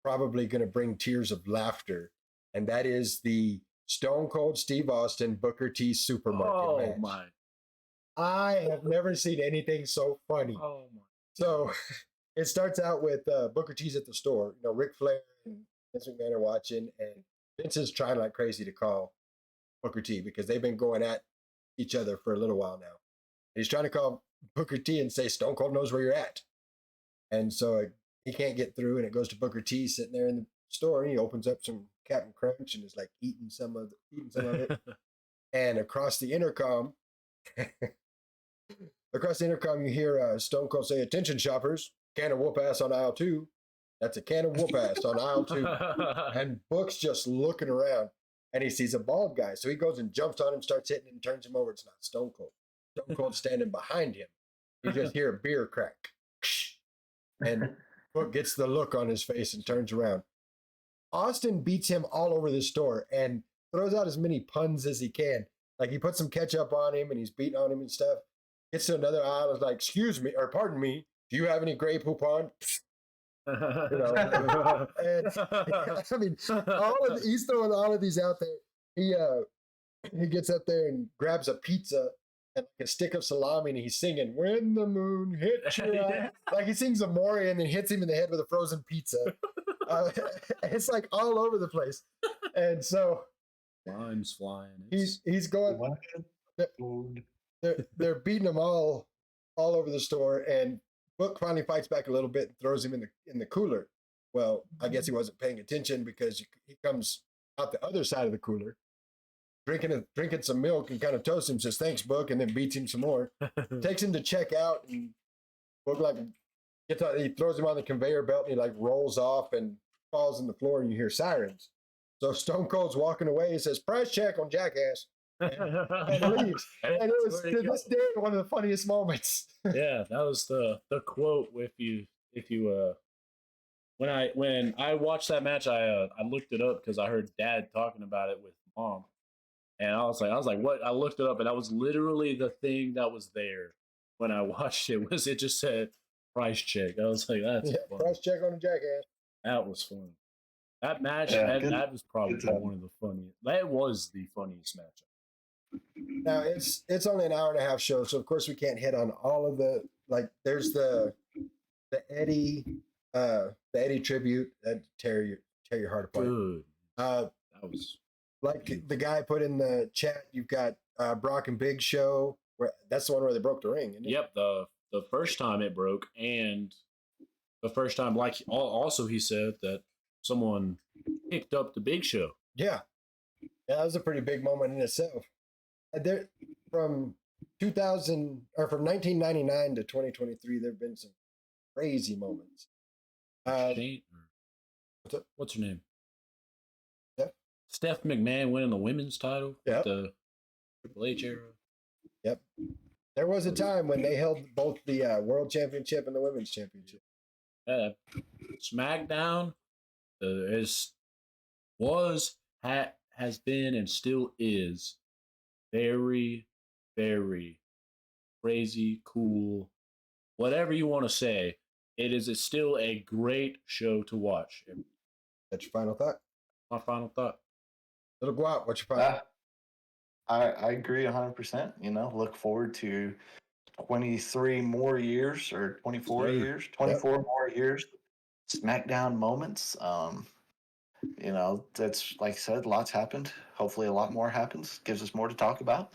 probably going to bring tears of laughter. And that is the Stone Cold Steve Austin Booker T supermarket match. My. I have never seen anything so funny. Oh my. So it starts out with Booker T's at the store. Ric Flair and Vince McMahon are watching, and Vince is trying like crazy to call Booker T because they've been going at each other for a little while now. And he's trying to call Booker T and say Stone Cold knows where you're at. And so he can't get through, and it goes to Booker T sitting there in the store, and he opens up some Captain Crunch and is like eating some of it. And across the intercom, you hear Stone Cold say, "Attention shoppers, can of whoop ass on aisle 2. That's a can of whoop ass on aisle 2. And Book's just looking around, and he sees a bald guy. So he goes and jumps on him, starts hitting him, turns him over. It's not Stone Cold. Stone Cold standing behind him. You just hear a beer crack. And Book gets the look on his face and turns around. Austin beats him all over the store and throws out as many puns as he can. Like, he puts some ketchup on him and he's beating on him and stuff. Gets to another aisle, is like, excuse me, or pardon me, do you have any Grey Poupon? And, he's throwing all of these out there. He gets up there and grabs a pizza and like a stick of salami, and he's singing "When the Moon Hits Your Eye." Like, he sings Amore and then hits him in the head with a frozen pizza. It's like all over the place, and so Lime's flying. He's going. they're beating them all over the store, and Book finally fights back a little bit and throws him in the cooler. Well, I guess he wasn't paying attention because he comes out the other side of the cooler, drinking some milk, and kind of toasts him, says thanks, Book, and then beats him some more. Takes him to check out, and Book gets out, he throws him on the conveyor belt, and he rolls off and falls on the floor, and you hear sirens. So Stone Cold's walking away. He says, "Price check on Jackass," and leaves. And it was to this day one of the funniest moments. Yeah, that was the quote. If you when I watched that match, I looked it up because I heard Dad talking about it with Mom, and I was like, what? I looked it up, and that was literally the thing that was there when I watched it. It just said price check. I was like, that's funny. Price check on a Jackass. That was funny. That match, that was probably one of the funniest. That was the funniest match. Now it's only an hour and a half show, so of course we can't hit on all of the There's the Eddie tribute that tear your heart apart. Dude, that was the guy put in the chat. You've got Brock and Big Show. That's the one where they broke the ring. Isn't it? Yep, the first time it broke, and the first time, also he said that someone picked up the Big Show. Yeah, that was a pretty big moment in itself. There, from 1999 to 2023, there have been some crazy moments. What's her name? Steph? Steph McMahon winning the women's title. Yep. The Triple H era. Yep. There was a time when they held both the World Championship and the Women's Championship. SmackDown has been and still is very, very crazy, cool, whatever you want to say. It's still a great show to watch. That's your final thought? My final thought. Little Guap, what's your final? I agree 100%. Look forward to 23 more years or 24 years, 24 more years. SmackDown moments. That's like I said, lots happened. Hopefully a lot more happens. Gives us more to talk about.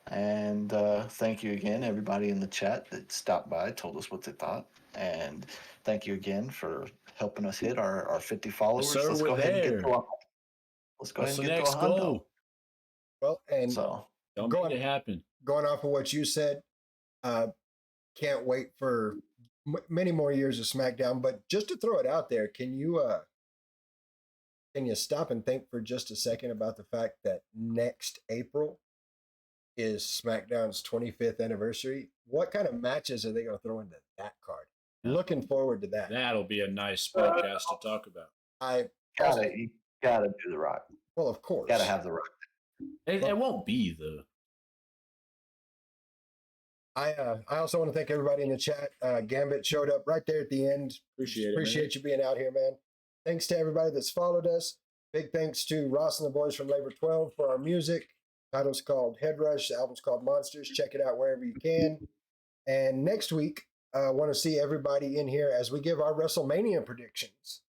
And thank you again, everybody in the chat that stopped by, told us what they thought. And thank you again for helping us hit our 50 followers. Sir, let's go ahead and get to 100. Well, and don't make it happen. Going off of what you said, can't wait for many more years of SmackDown. But just to throw it out there, can you stop and think for just a second about the fact that next April is SmackDown's 25th anniversary? What kind of matches are they going to throw into that card? Looking forward to that. That'll be a nice podcast to talk about. You gotta do The Rock. Well, of course. Gotta have The Rock. It won't be I also want to thank everybody in the chat. Gambit showed up right there at the end. Appreciate you being out here, man. Thanks to everybody that's followed us. Big thanks to Ross and the boys from Labor 12 for our music. Title's called Head Rush. The album's called Monsters. Check it out wherever you can. And next week, I want to see everybody in here as we give our WrestleMania predictions.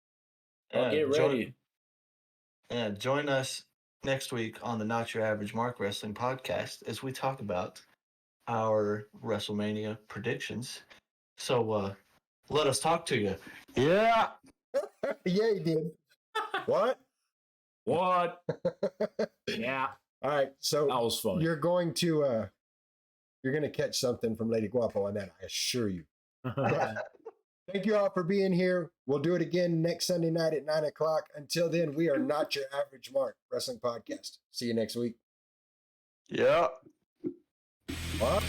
Get ready. Join us next week on the Not Your Average Mark Wrestling podcast as we talk about our WrestleMania predictions. So let us talk to you. Yeah. Yeah, you did. What? Yeah. All right. So that was fun. You're going to catch something from Lady Guapo on that, I assure you. Thank you all for being here. We'll do it again next Sunday night at 9:00. Until then, we are Not Your Average Mark Wrestling Podcast. See you next week. Yeah. What?